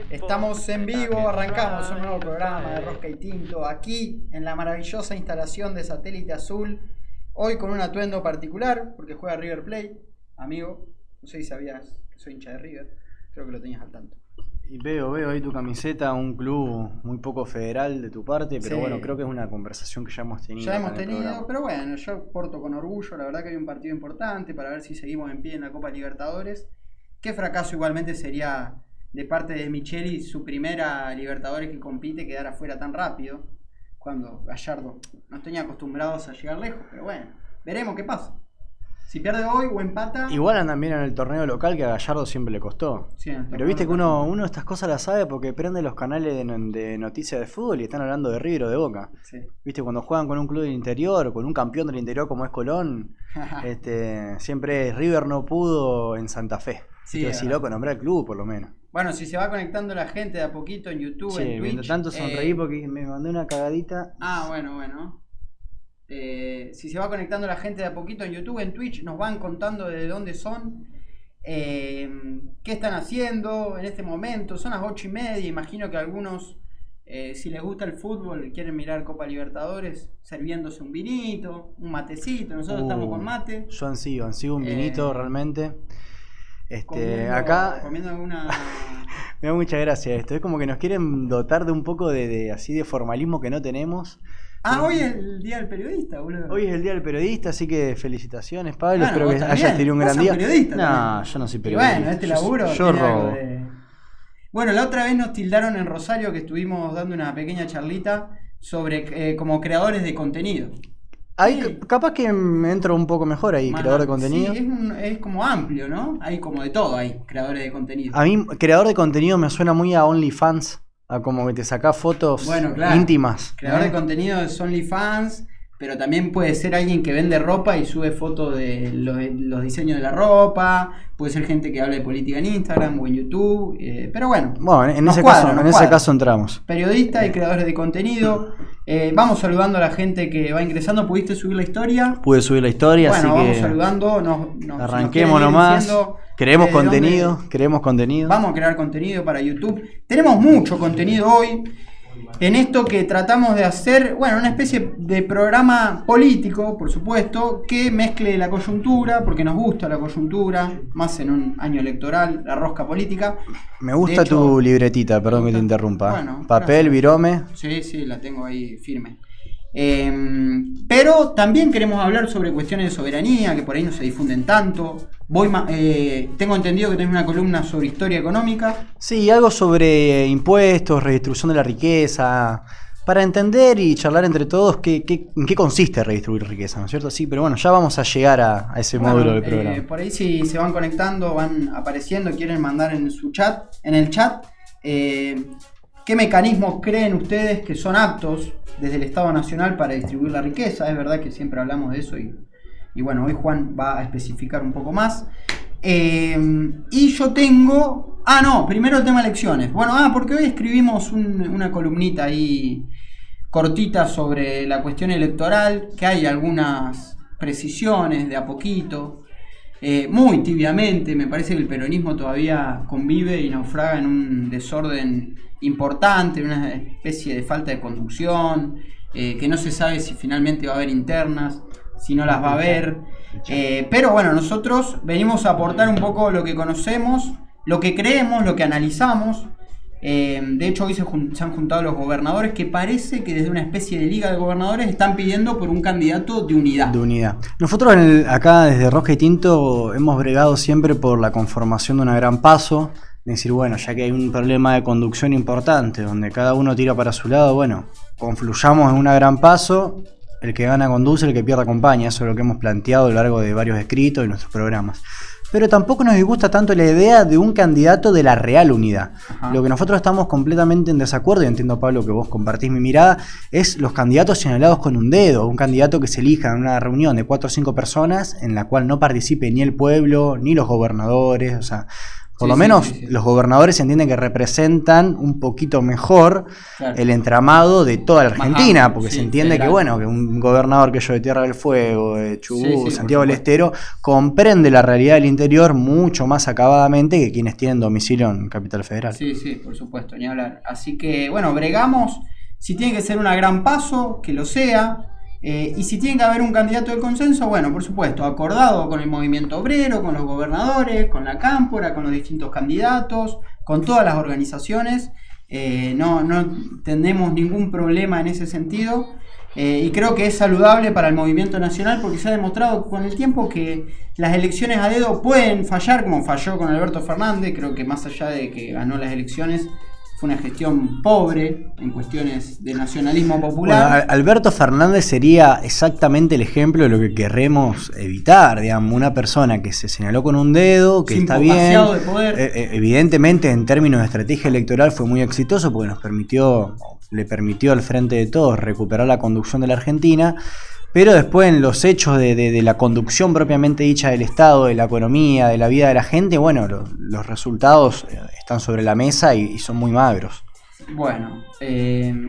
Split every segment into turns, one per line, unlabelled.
Estamos en vivo, arrancamos un nuevo programa de Rosca y Tinto aquí en la maravillosa instalación de Satélite Azul. Hoy con un atuendo particular porque juega River Plate, amigo. No sé si sabías que soy hincha de River, creo que lo tenías al tanto.
Y veo ahí tu camiseta, un club muy poco federal de tu parte, pero sí. Bueno, creo que es una conversación que ya hemos tenido.
Pero bueno, yo porto con orgullo, la verdad que hay un partido importante para ver si seguimos en pie en la Copa Libertadores. Qué fracaso igualmente sería de parte de Micheli su primera Libertadores que compite quedar afuera tan rápido, cuando Gallardo nos tenía acostumbrados a llegar lejos, pero bueno, veremos qué pasa. Si pierde hoy o empata...
Igual andan bien en el torneo local, que a Gallardo siempre le costó. Sí, pero viste que uno estas cosas las sabe porque prende los canales de noticias de fútbol y están hablando de River o de Boca. Sí. Viste, cuando juegan con un club del interior o con un campeón del interior como es Colón, siempre River no pudo en Santa Fe. Sí, si loco, nombrar el club por lo menos.
Bueno, si se va conectando la gente de a poquito en YouTube, sí, en Twitch...
mientras tanto sonreí porque me mandé una cagadita.
Bueno. Si se va conectando la gente de a poquito en YouTube, en Twitch, nos van contando de dónde son, qué están haciendo en este momento. Son las 8:30, imagino que algunos, si les gusta el fútbol, quieren mirar Copa Libertadores, sirviéndose un vinito, un matecito. Nosotros estamos con mate.
Yo ansío un vinito realmente.
Comiendo alguna...
Me da mucha gracia esto. Es como que nos quieren dotar de un poco de formalismo que no tenemos.
Hoy es el Día del Periodista, boludo.
Hoy es el Día del Periodista, así que felicitaciones, Pablo. Espero que hayas tenido un gran día. No, yo no soy periodista.
Y bueno, este laburo.
Yo robo.
Bueno, la otra vez nos tildaron en Rosario que estuvimos dando una pequeña charlita sobre como creadores de contenido.
Ahí, capaz que me entro un poco mejor ahí, creador de contenido.
Sí, es como amplio, ¿no? Hay como de todo ahí, creadores de contenido.
A mí, creador de contenido me suena muy a OnlyFans. A como que te sacás fotos íntimas.
Creador de contenido es OnlyFans, pero también puede ser alguien que vende ropa y sube fotos de los diseños de la ropa. Puede ser gente que habla de política en Instagram o en YouTube. Pero bueno,
en ese caso entramos.
Periodistas y creadores de contenido. Vamos saludando a la gente que va ingresando. ¿Pudiste subir la historia?
Pude subir la historia,
bueno,
así
vamos
que
saludando.
arranquemos nomás. Queremos contenido.
Vamos a crear contenido para YouTube. Tenemos mucho contenido hoy. En esto que tratamos de hacer, una especie de programa político, por supuesto, que mezcle la coyuntura, porque nos gusta la coyuntura, más en un año electoral, la rosca política.
Me gusta tu libretita, perdón que te interrumpa. Bueno, papel, virome.
Sí, la tengo ahí firme. Pero también queremos hablar sobre cuestiones de soberanía que por ahí no se difunden tanto. Tengo entendido que tenés una columna sobre historia económica.
Sí, algo sobre impuestos, redistribución de la riqueza, para entender y charlar entre todos en qué consiste redistribuir riqueza, ¿no es cierto? Sí, pero bueno, ya vamos a llegar a ese módulo del programa.
Por ahí si se van conectando, van apareciendo, quieren mandar en el chat, ¿qué mecanismos creen ustedes que son aptos desde el Estado Nacional para distribuir la riqueza? Es verdad que siempre hablamos de eso y bueno, hoy Juan va a especificar un poco más. Y yo tengo... primero el tema elecciones. Porque hoy escribimos una columnita ahí cortita sobre la cuestión electoral, que hay algunas precisiones de a poquito. Muy tibiamente, me parece que el peronismo todavía convive y naufraga en un desorden importante, una especie de falta de conducción, que no se sabe si finalmente va a haber internas, si no las va a haber, pero bueno, nosotros venimos a aportar un poco lo que conocemos, lo que creemos, lo que analizamos. De hecho hoy se han juntado los gobernadores, que parece que desde una especie de liga de gobernadores están pidiendo por un candidato de unidad.
Nosotros acá desde Rosca y Tinto hemos bregado siempre por la conformación de una gran PASO. Es decir, ya que hay un problema de conducción importante, donde cada uno tira para su lado, confluyamos en una gran PASO, el que gana conduce, el que pierde acompaña. Eso es lo que hemos planteado a lo largo de varios escritos y nuestros programas. Pero tampoco nos disgusta tanto la idea de un candidato de la real unidad. Ajá. Lo que nosotros estamos completamente en desacuerdo, y entiendo, Pablo, que vos compartís mi mirada, es los candidatos señalados con un dedo. Un candidato que se elija en una reunión de 4 o 5 personas en la cual no participe ni el pueblo, ni los gobernadores, Por lo menos los gobernadores entienden que representan un poquito mejor el entramado de toda la Argentina, porque se entiende que, bueno, que un gobernador que yo de Tierra del Fuego, de Chubut, Santiago del Estero, comprende la realidad del interior mucho más acabadamente que quienes tienen domicilio en Capital Federal.
Sí, por supuesto, ni hablar. Así que, bueno, bregamos. Si tiene que ser una gran paso, que lo sea. Y si tiene que haber un candidato de consenso, bueno, por supuesto, acordado con el movimiento obrero, con los gobernadores, con la cámpora, con los distintos candidatos, con todas las organizaciones. No tenemos ningún problema en ese sentido. Y creo que es saludable para el movimiento nacional porque se ha demostrado con el tiempo que las elecciones a dedo pueden fallar, como falló con Alberto Fernández. Creo que más allá de que ganó las elecciones, fue una gestión pobre en cuestiones de nacionalismo popular.
Bueno, Alberto Fernández sería exactamente el ejemplo de lo que queremos evitar, digamos, una persona que se señaló con un dedo, que está bien,
de poder.
Evidentemente en términos de estrategia electoral fue muy exitoso porque le permitió al Frente de Todos recuperar la conducción de la Argentina. Pero después en los hechos de la conducción propiamente dicha del Estado, de la economía, de la vida de la gente, bueno, los resultados están sobre la mesa y son muy magros.
Bueno,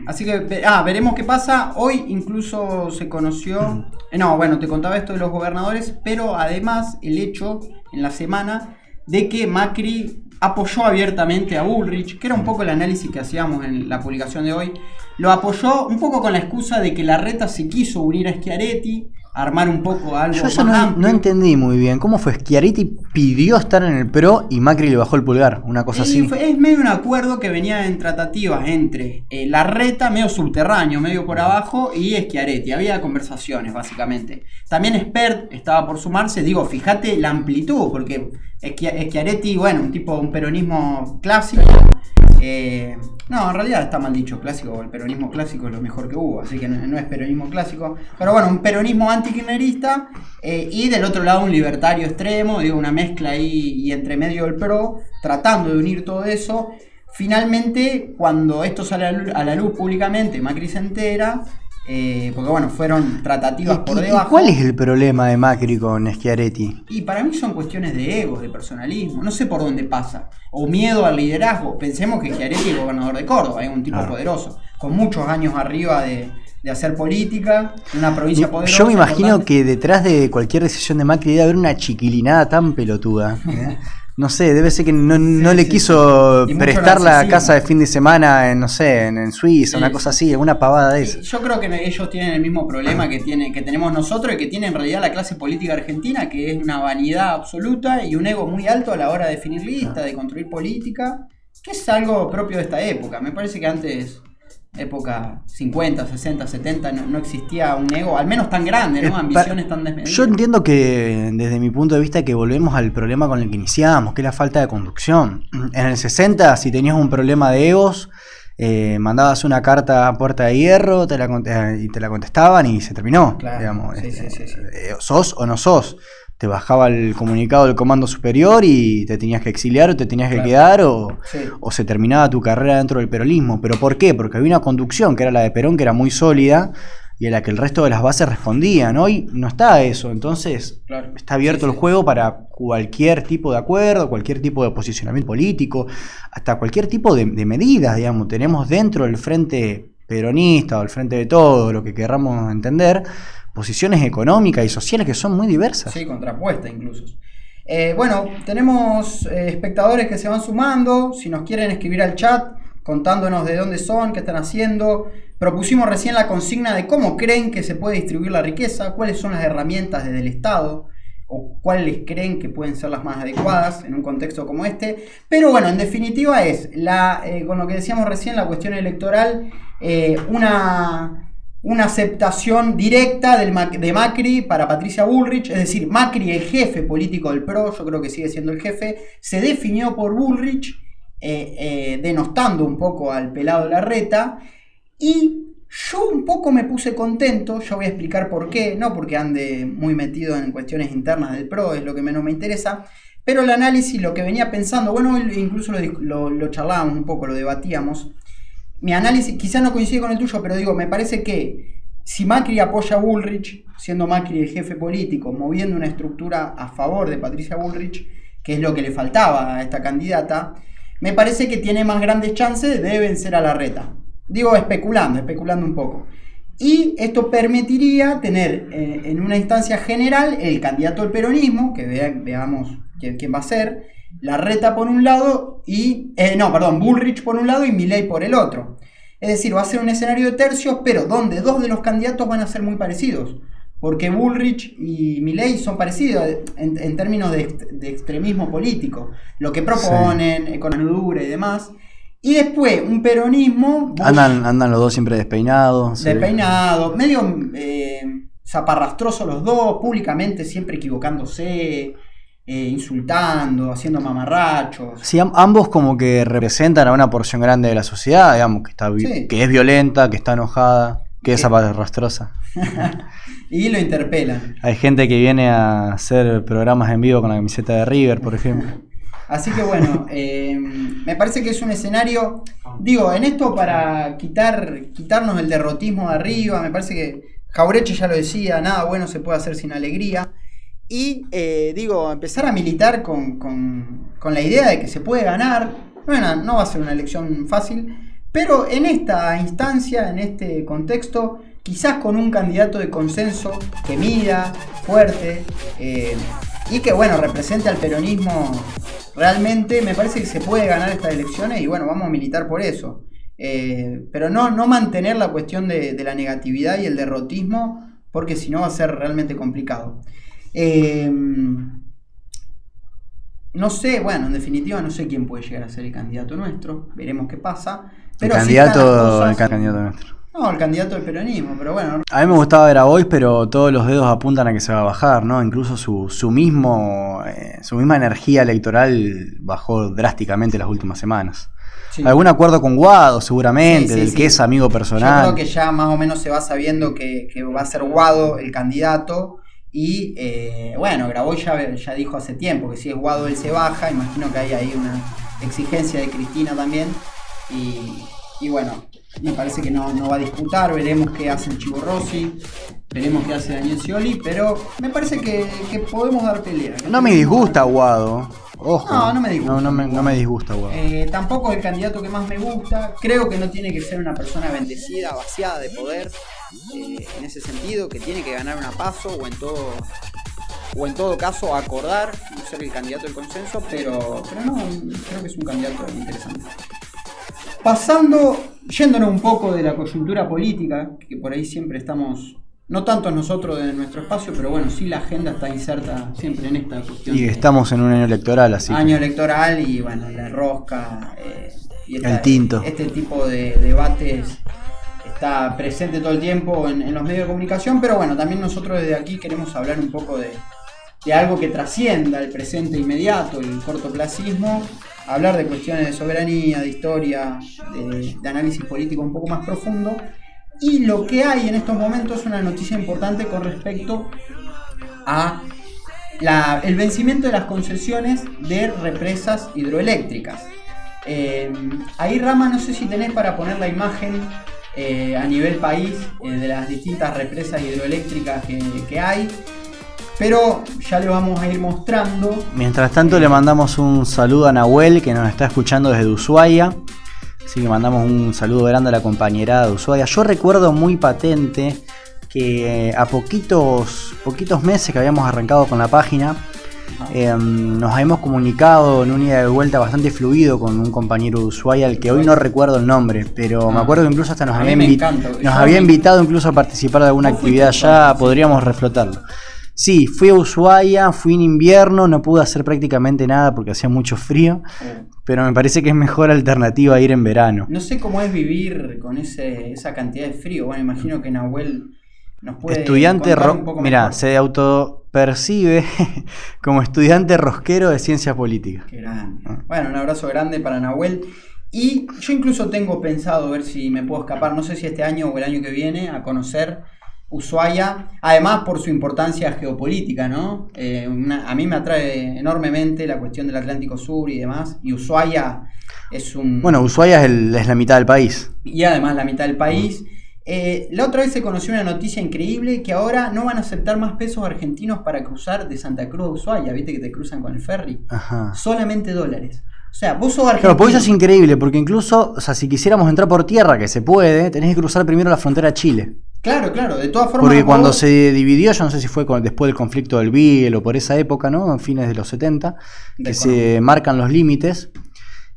así que veremos qué pasa. Hoy incluso se conoció, te contaba esto de los gobernadores, pero además el hecho en la semana de que Macri apoyó abiertamente a Bullrich, que era un poco el análisis que hacíamos en la publicación de hoy. Lo apoyó un poco con la excusa de que Larreta se quiso unir a Schiaretti, armar un poco algo.
Yo eso no entendí muy bien. ¿Cómo fue? Schiaretti pidió estar en el PRO y Macri le bajó el pulgar, una cosa así.
Es medio un acuerdo que venía en tratativas entre Larreta, medio subterráneo, medio por abajo, y Schiaretti. Había conversaciones, básicamente. También Spert estaba por sumarse. Digo, fíjate la amplitud, porque Schiaretti, un peronismo clásico. En realidad está mal dicho clásico, el peronismo clásico es lo mejor que hubo, así que no es peronismo clásico, pero bueno, un peronismo antikirchnerista y del otro lado un libertario extremo, una mezcla ahí y entre medio del PRO, tratando de unir todo eso. Finalmente, cuando esto sale a la luz públicamente, Macri se entera, porque fueron tratativas por debajo.
¿Y cuál es el problema de Macri con Schiaretti?
Y para mí son cuestiones de egos, de personalismo, no sé por dónde pasa, o miedo al liderazgo. Pensemos que Schiaretti es gobernador de Córdoba, es un tipo poderoso, con muchos años arriba de hacer política, en una provincia poderosa.
Yo me imagino que detrás de cualquier decisión de Macri debe haber una chiquilinada tan pelotuda. No sé, debe ser que no le quiso prestar la casa de fin de semana en Suiza, una cosa así, una pavada de eso.
Yo creo que ellos tienen el mismo problema que tenemos nosotros y que tiene en realidad la clase política argentina, que es una vanidad absoluta y un ego muy alto a la hora de definir listas, de construir política, que es algo propio de esta época. Me parece que antes, época 50, 60, 70, no existía un ego, al menos tan grande, ¿no? Ambiciones tan desmedidas.
Yo entiendo que desde mi punto de vista que volvemos al problema con el que iniciamos, que es la falta de conducción. En el 60, si tenías un problema de egos, mandabas una carta a puerta de hierro y te la contestaban y se terminó. Claro, digamos, ¿sos o no sos? Te bajaba el comunicado del comando superior y te tenías que exiliar o te tenías que quedar o se terminaba tu carrera dentro del peronismo. ¿Pero por qué? Porque había una conducción que era la de Perón, que era muy sólida y a la que el resto de las bases respondían. Hoy no está eso, entonces está abierto el juego para cualquier tipo de acuerdo, cualquier tipo de posicionamiento político, hasta cualquier tipo de medidas, digamos. Tenemos dentro del frente peronista o el frente de todo, lo que querramos entender, posiciones económicas y sociales que son muy diversas.
Sí, contrapuestas incluso. Tenemos espectadores que se van sumando. Si nos quieren escribir al chat contándonos de dónde son, qué están haciendo. Propusimos recién la consigna de cómo creen que se puede distribuir la riqueza, cuáles son las herramientas desde el Estado o cuáles creen que pueden ser las más adecuadas en un contexto como este. Pero en definitiva es, con lo que decíamos recién, la cuestión electoral, una aceptación directa de Macri para Patricia Bullrich, es decir, Macri, el jefe político del PRO, yo creo que sigue siendo el jefe, se definió por Bullrich, denostando un poco al pelado Larreta, y yo un poco me puse contento. Yo voy a explicar por qué, no porque ande muy metido en cuestiones internas del PRO, es lo que menos me interesa, pero el análisis, lo que venía pensando, incluso lo charlábamos un poco, lo debatíamos. Mi análisis quizás no coincide con el tuyo, pero me parece que si Macri apoya a Bullrich, siendo Macri el jefe político, moviendo una estructura a favor de Patricia Bullrich, que es lo que le faltaba a esta candidata, me parece que tiene más grandes chances de vencer a Larreta. Digo especulando un poco. Y esto permitiría tener en una instancia general el candidato del peronismo, que veamos quién va a ser, Larreta por un lado y... Bullrich por un lado y Milei por el otro. Es decir, va a ser un escenario de tercios, pero donde dos de los candidatos van a ser muy parecidos. Porque Bullrich y Milei son parecidos en términos de extremismo político. Lo que proponen, con dura y demás. Y después, un peronismo...
Andan los dos siempre despeinados.
Despeinados, medio zaparrastrosos los dos, públicamente siempre equivocándose, insultando, haciendo mamarrachos.
Sí, ambos como que representan a una porción grande de la sociedad, digamos, que es violenta, que está enojada, que es zaparrastrosa.
Y lo interpelan.
Hay gente que viene a hacer programas en vivo con la camiseta de River, por ejemplo.
Así que bueno, me parece que es un escenario, digo, en esto para quitarnos el derrotismo de arriba, me parece que Jauretche ya lo decía, nada bueno se puede hacer sin alegría. Y empezar a militar con la idea de que se puede ganar. Bueno, no va a ser una elección fácil, pero en esta instancia, en este contexto, quizás con un candidato de consenso que mida, fuerte, y que bueno, represente al peronismo realmente, me parece que se puede ganar estas elecciones y bueno, vamos a militar por eso. Pero no mantener la cuestión de la negatividad y el derrotismo, porque si no va a ser realmente complicado. No sé, bueno, en definitiva no sé quién puede llegar a ser el candidato nuestro, veremos qué pasa. Pero
el candidato nuestro.
No, el candidato del peronismo, pero bueno.
A mí me gustaba Grabois, pero todos los dedos apuntan a que se va a bajar, ¿no? Incluso su misma energía electoral bajó drásticamente las últimas semanas. Sí. Algún acuerdo con Guado, seguramente, del que es amigo personal.
Yo creo que ya más o menos se va sabiendo que va a ser Guado el candidato. Y Grabois ya dijo hace tiempo que si es Guado él se baja. Imagino que hay ahí una exigencia de Cristina también. Y bueno, me parece que no va a disputar. Veremos qué hace el Chivo Rossi, veremos qué hace Daniel Scioli, pero me parece que podemos dar pelea.
No me disgusta Guado. Ojo.
No me disgusta.
No me disgusta Guado.
Tampoco es el candidato que más me gusta. Creo que no tiene que ser una persona bendecida, vaciada de poder. En ese sentido, que tiene que ganar una PASO o en todo caso acordar, no ser el candidato del consenso, pero no, creo que es un candidato interesante. Yéndonos un poco de la coyuntura política, que por ahí siempre estamos, no tanto nosotros en nuestro espacio, pero bueno, sí la agenda está inserta siempre en esta cuestión.
Y estamos en un año electoral, así.
Año electoral y bueno, la rosca, y
el tinto.
Este tipo de debates está presente todo el tiempo en los medios de comunicación, pero bueno, también nosotros desde aquí queremos hablar un poco de algo que trascienda el presente inmediato, el cortoplacismo, hablar de cuestiones de soberanía, de historia, de análisis político un poco más profundo. Y lo que hay en estos momentos es una noticia importante con respecto a el vencimiento de las concesiones de represas hidroeléctricas. Ahí, Rama, no sé si tenés para poner la imagen a nivel país de las distintas represas hidroeléctricas que hay, pero ya le vamos a ir mostrando.
Mientras tanto le mandamos un saludo a Nahuel, que nos está escuchando desde Ushuaia, así que mandamos un saludo grande a la compañerada de Ushuaia. Yo recuerdo muy patente que a poquitos meses que habíamos arrancado con la página, nos habíamos comunicado en un ida de vuelta bastante fluido con un compañero de Ushuaia, al que hoy no recuerdo el nombre, pero me acuerdo que incluso hasta nos había invitado incluso a participar de alguna actividad allá, podríamos reflotarlo. Sí, fui a Ushuaia, fui en invierno, no pude hacer prácticamente nada porque hacía mucho frío, pero me parece que es mejor alternativa a ir en verano.
No sé cómo es vivir con esa cantidad de frío. Bueno, imagino que Nahuel nos puede contar un poco mejor.
Se autopercibe como estudiante rosquero de ciencia política.
Qué grande. Bueno, un abrazo grande para Nahuel. Y yo incluso tengo pensado ver si me puedo escapar, no sé si este año o el año que viene, a conocer Ushuaia, además por su importancia geopolítica, ¿no? A mí me atrae enormemente la cuestión del Atlántico Sur y demás, y Ushuaia es un...
Bueno, Ushuaia es la mitad del país.
Y además la mitad del país. La otra vez se conoció una noticia increíble que ahora no van a aceptar más pesos argentinos para cruzar de Santa Cruz a Ushuaia. ¿Viste que te cruzan con el ferry?
Ajá.
Solamente dólares. O sea, vos sos argentino.
Claro, pues eso es increíble, porque incluso, o sea, si quisiéramos entrar por tierra, que se puede, tenés que cruzar primero la frontera a Chile.
Claro, de todas formas.
Porque cuando se dividió, yo no sé si fue después del conflicto del Beagle o por esa época, ¿no? En fines de los 70, que se marcan los límites.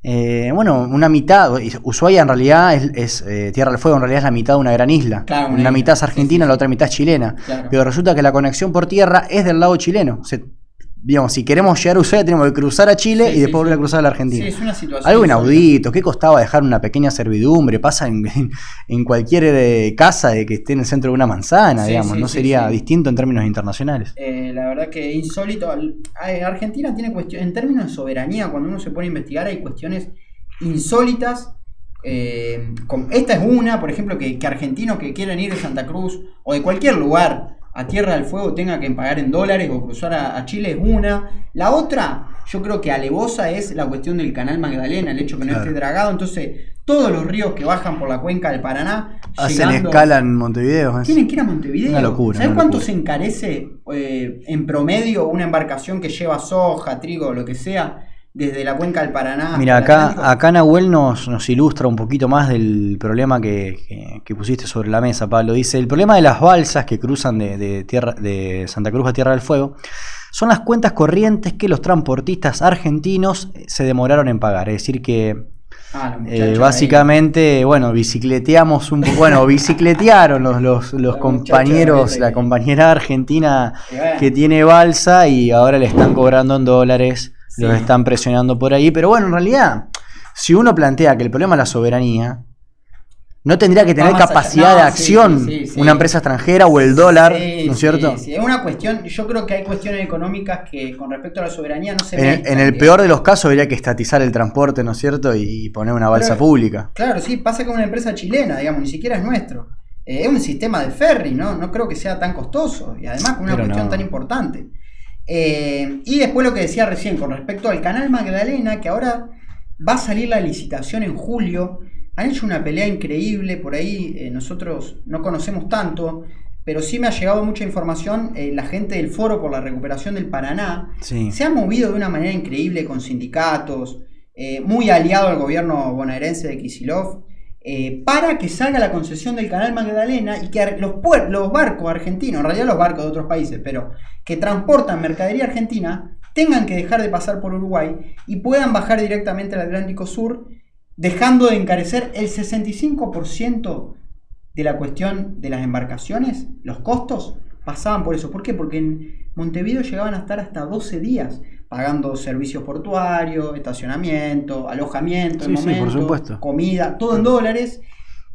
Bueno, una mitad, Ushuaia en realidad es Tierra del Fuego, en realidad es la mitad de una gran isla.
Claro,
una mitad es argentina, la otra mitad es chilena.
Claro.
Pero resulta que la conexión por tierra es del lado chileno. O sea, digamos, si queremos llegar a Ushuaia tenemos que cruzar a Chile y después volver a cruzar a la Argentina.
Sí, es una situación
algo inaudito. ¿Qué costaba dejar una pequeña servidumbre? Pasa en cualquier casa de que esté en el centro de una manzana, digamos. No sería distinto en términos internacionales.
La verdad que insólito. Argentina tiene cuestiones, en términos de soberanía, cuando uno se pone a investigar, hay cuestiones insólitas. Esta es una, por ejemplo, que argentinos que quieran ir de Santa Cruz o de cualquier lugar a Tierra del Fuego tenga que pagar en dólares o cruzar a Chile es una. La otra, yo creo que alevosa es la cuestión del canal Magdalena, el hecho que no esté dragado. Entonces, todos los ríos que bajan por la cuenca del Paraná
hacen escala en Montevideo.
Tienen que ir a Montevideo.
Una locura.
¿Sabes cuánto se encarece en promedio una embarcación que lleva soja, trigo, lo que sea, desde la cuenca del Paraná?
Mira, acá Nahuel nos ilustra un poquito más del problema que pusiste sobre la mesa, Pablo. Dice, el problema de las balsas que cruzan de Santa Cruz a Tierra del Fuego son las cuentas corrientes que los transportistas argentinos se demoraron en pagar. Es decir que básicamente, bueno, bicicleteamos un poco, bueno, bicicletearon los compañeros, la compañera argentina que tiene balsa y ahora le están cobrando en dólares. Sí. Los están presionando por ahí, pero bueno, en realidad, si uno plantea que el problema es la soberanía, no tendría que tener capacidad de acción una empresa extranjera o el dólar, ¿no es cierto?
Sí, es una cuestión, yo creo que hay cuestiones económicas que con respecto a la soberanía no se
ven. En el peor de los casos habría que estatizar el transporte, ¿no es cierto? Y poner una balsa pública.
Claro, sí, pasa con una empresa chilena, digamos, ni siquiera es nuestro. Es un sistema de ferry, ¿no? No creo que sea tan costoso y además con una cuestión tan importante. Y después lo que decía recién con respecto al canal Magdalena, que ahora va a salir la licitación en julio. Han hecho una pelea increíble por ahí, nosotros no conocemos tanto, pero sí me ha llegado mucha información. La gente del Foro por la Recuperación del Paraná se ha movido de una manera increíble con sindicatos, muy aliado al gobierno bonaerense de Kicillof, para que salga la concesión del canal Magdalena y que los barcos argentinos, en realidad los barcos de otros países, pero que transportan mercadería argentina, tengan que dejar de pasar por Uruguay y puedan bajar directamente al Atlántico Sur, dejando de encarecer el 65% de la cuestión de las embarcaciones. Los costos pasaban por eso. ¿Por qué? Porque en Montevideo llegaban a estar hasta 12 días pagando servicios portuarios, estacionamiento, alojamiento,
por supuesto,
comida, todo en dólares.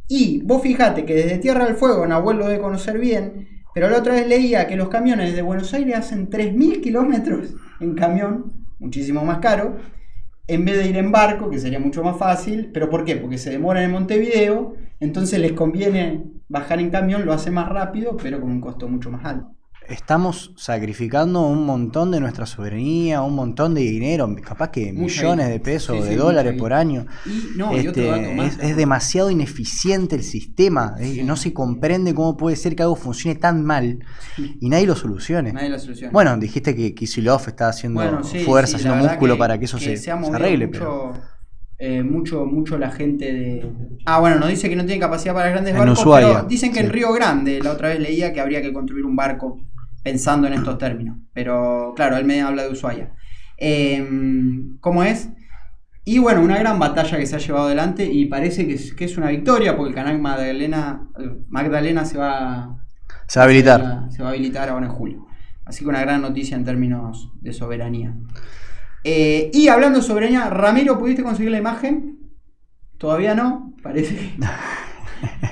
Y vos fijate que desde Tierra del Fuego, Nahuel lo debe conocer bien, pero la otra vez leía que los camiones de Buenos Aires hacen 3.000 kilómetros en camión, muchísimo más caro, en vez de ir en barco, que sería mucho más fácil. ¿Pero por qué? Porque se demoran en Montevideo, entonces les conviene bajar en camión, lo hace más rápido, pero con un costo mucho más alto.
Estamos sacrificando un montón de nuestra soberanía, un montón de dinero, capaz que millones de pesos, de dólares por año.
Y otro dato más,
es demasiado ineficiente el sistema. No se comprende cómo puede ser que algo funcione tan mal y nadie lo solucione. Bueno, dijiste que Kicillof está haciendo fuerza, haciendo músculo para que eso se arregle.
Mucho la gente de... nos dice que no tiene capacidad para grandes barcos,
Ushuaia,
pero dicen que en Río Grande, la otra vez leía que habría que construir un barco pensando en estos términos, pero claro, él me habla de Ushuaia. ¿Cómo es? Y bueno, una gran batalla que se ha llevado adelante y parece que es una victoria, porque el canal Magdalena se va a habilitar. Se va a habilitar ahora en julio. Así que una gran noticia en términos de soberanía. Y hablando de soberanía, Ramiro, ¿pudiste conseguir la imagen? Todavía no, parece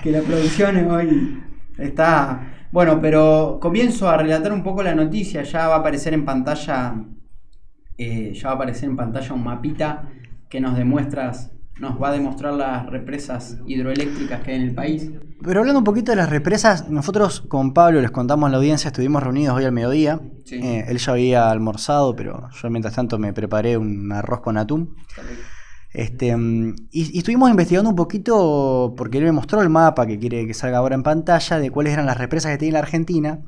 que la producción hoy está... Bueno, pero comienzo a relatar un poco la noticia. Ya va a aparecer en pantalla un mapita que nos va a demostrar las represas hidroeléctricas que hay en el país.
Pero hablando un poquito de las represas, nosotros con Pablo les contamos a la audiencia, estuvimos reunidos hoy al mediodía. Sí. Él ya había almorzado, pero yo mientras tanto me preparé un arroz con atún. Y estuvimos investigando un poquito, porque él me mostró el mapa que quiere que salga ahora en pantalla, de cuáles eran las represas que tiene la Argentina.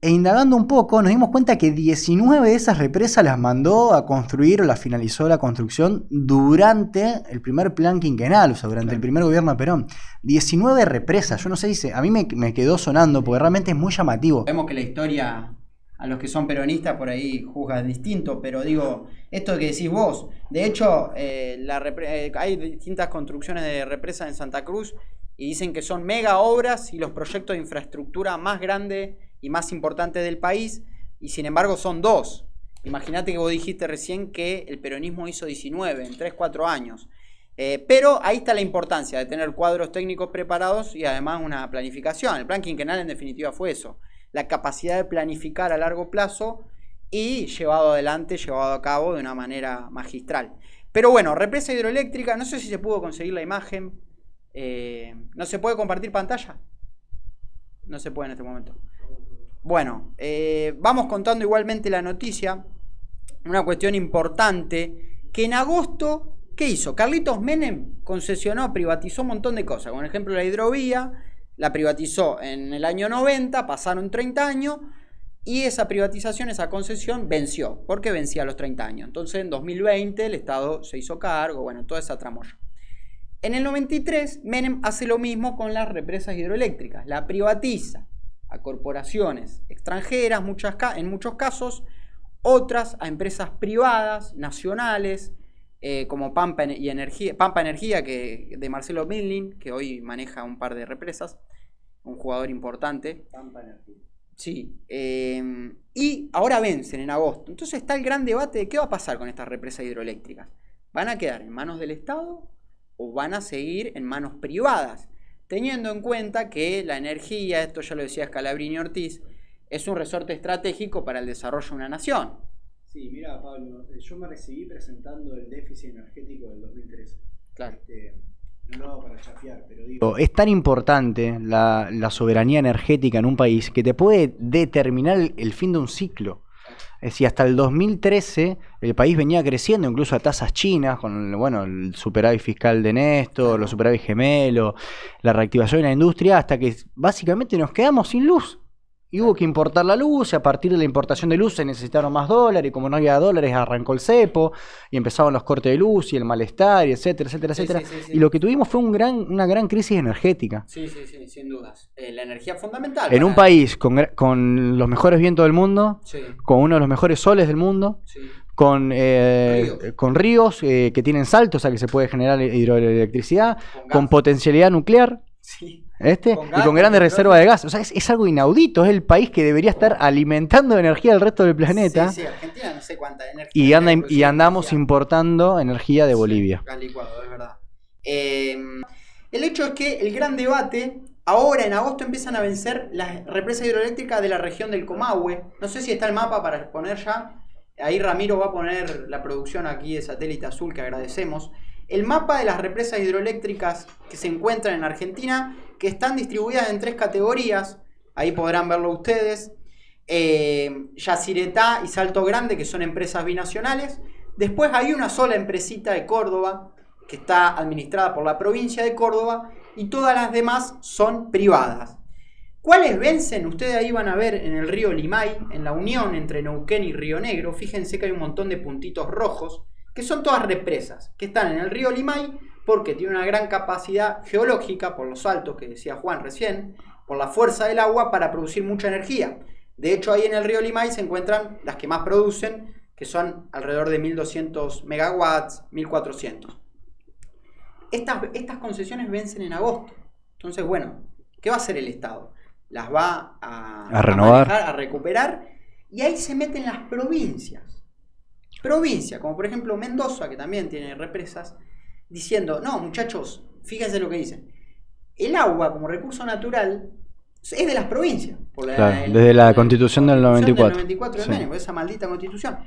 E indagando un poco, nos dimos cuenta que 19 de esas represas las mandó a construir o las finalizó la construcción durante el primer plan quinquenal, o sea, durante el primer gobierno de Perón. 19 represas, yo no sé, a mí me quedó sonando porque realmente es muy llamativo.
Vemos que la historia, a los que son peronistas por ahí juzga distinto, pero digo, esto que decís vos, de hecho, hay distintas construcciones de represas en Santa Cruz y dicen que son mega obras y los proyectos de infraestructura más grandes y más importante del país, y sin embargo son 2. Imagínate que vos dijiste recién que el peronismo hizo 19 en 3-4 años. Pero ahí está la importancia de tener cuadros técnicos preparados y además una planificación. El plan quinquenal en definitiva fue eso, la capacidad de planificar a largo plazo y llevado a cabo de una manera magistral. Pero bueno, represa hidroeléctrica, no sé si se pudo conseguir la imagen. ¿No se puede compartir pantalla? No se puede en este momento. Bueno, vamos contando igualmente la noticia. Una cuestión importante, que en agosto, ¿qué hizo? Carlitos Menem concesionó, privatizó un montón de cosas. Por ejemplo, la hidrovía, la privatizó en el año 90, pasaron 30 años, y esa privatización, esa concesión venció, porque vencía a los 30 años. Entonces, en 2020 el Estado se hizo cargo, bueno, toda esa tramoya. En el 93, Menem hace lo mismo con las represas hidroeléctricas, la privatiza a corporaciones extranjeras, en muchos casos, otras a empresas privadas, nacionales, como Pampa Energía, de Marcelo Milling, que hoy maneja un par de represas, un jugador importante.
Pampa Energía.
Sí, y ahora vencen en agosto. Entonces está el gran debate de qué va a pasar con estas represas hidroeléctricas. ¿Van a quedar en manos del Estado o van a seguir en manos privadas? Teniendo en cuenta que la energía, esto ya lo decía Scalabrini Ortiz, es un resorte estratégico para el desarrollo de una nación.
Sí, mira, Pablo, yo me recibí presentando el déficit energético del 2013.
Claro.
No lo hago para chafiar, pero digo...
Es tan importante la soberanía energética en un país que te puede determinar el fin de un ciclo. Es decir, hasta el 2013 el país venía creciendo incluso a tasas chinas, con el superávit fiscal de Néstor, los superávit gemelos, la reactivación de la industria, hasta que básicamente nos quedamos sin luz. Y hubo que importar la luz, y a partir de la importación de luz se necesitaron más dólares, y como no había dólares arrancó el cepo, y empezaron los cortes de luz, y el malestar, y etcétera, etcétera, etcétera. Sí. Y lo que tuvimos fue una gran crisis energética.
Sí, sin dudas. La energía fundamental.
En un país con los mejores vientos del mundo, con uno de los mejores soles del mundo, con ríos que tienen saltos, o sea que se puede generar hidroelectricidad, con potencialidad nuclear.
Sí.
Y con grandes reservas de gas. O sea, es algo inaudito. Es el país que debería estar alimentando de energía al resto del planeta.
Sí, Argentina no sé cuánta energía.
Y andamos importando energía de Bolivia.
Gas licuado, es verdad. El hecho es que el gran debate, ahora en agosto empiezan a vencer las represas hidroeléctricas de la región del Comahue. No sé si está el mapa para exponer ya. Ahí Ramiro va a poner la producción aquí de Satélite Azul, que agradecemos. El mapa de las represas hidroeléctricas que se encuentran en Argentina, que están distribuidas en 3 categorías, ahí podrán verlo ustedes. Yacyretá y Salto Grande, que son empresas binacionales. Después hay una sola empresita de Córdoba, que está administrada por la provincia de Córdoba, y todas las demás son privadas. ¿Cuáles vencen? Ustedes ahí van a ver en el río Limay, en la unión entre Neuquén y Río Negro. Fíjense que hay un montón de puntitos rojos, que son todas represas, que están en el río Limay porque tiene una gran capacidad geológica por los saltos que decía Juan recién, por la fuerza del agua para producir mucha energía. De hecho, ahí en el río Limay se encuentran las que más producen, que son alrededor de 1200 megawatts, 1400. Estas concesiones vencen en agosto. Entonces, bueno, ¿qué va a hacer el Estado? Las va a
renovar,
manejar, a recuperar, y ahí se meten las provincias. Provincia, como por ejemplo Mendoza, que también tiene represas, diciendo, no muchachos, fíjense lo que dicen, el agua como recurso natural es de las provincias.
Desde la Constitución del 94.
Del 94 de Menem, esa maldita Constitución.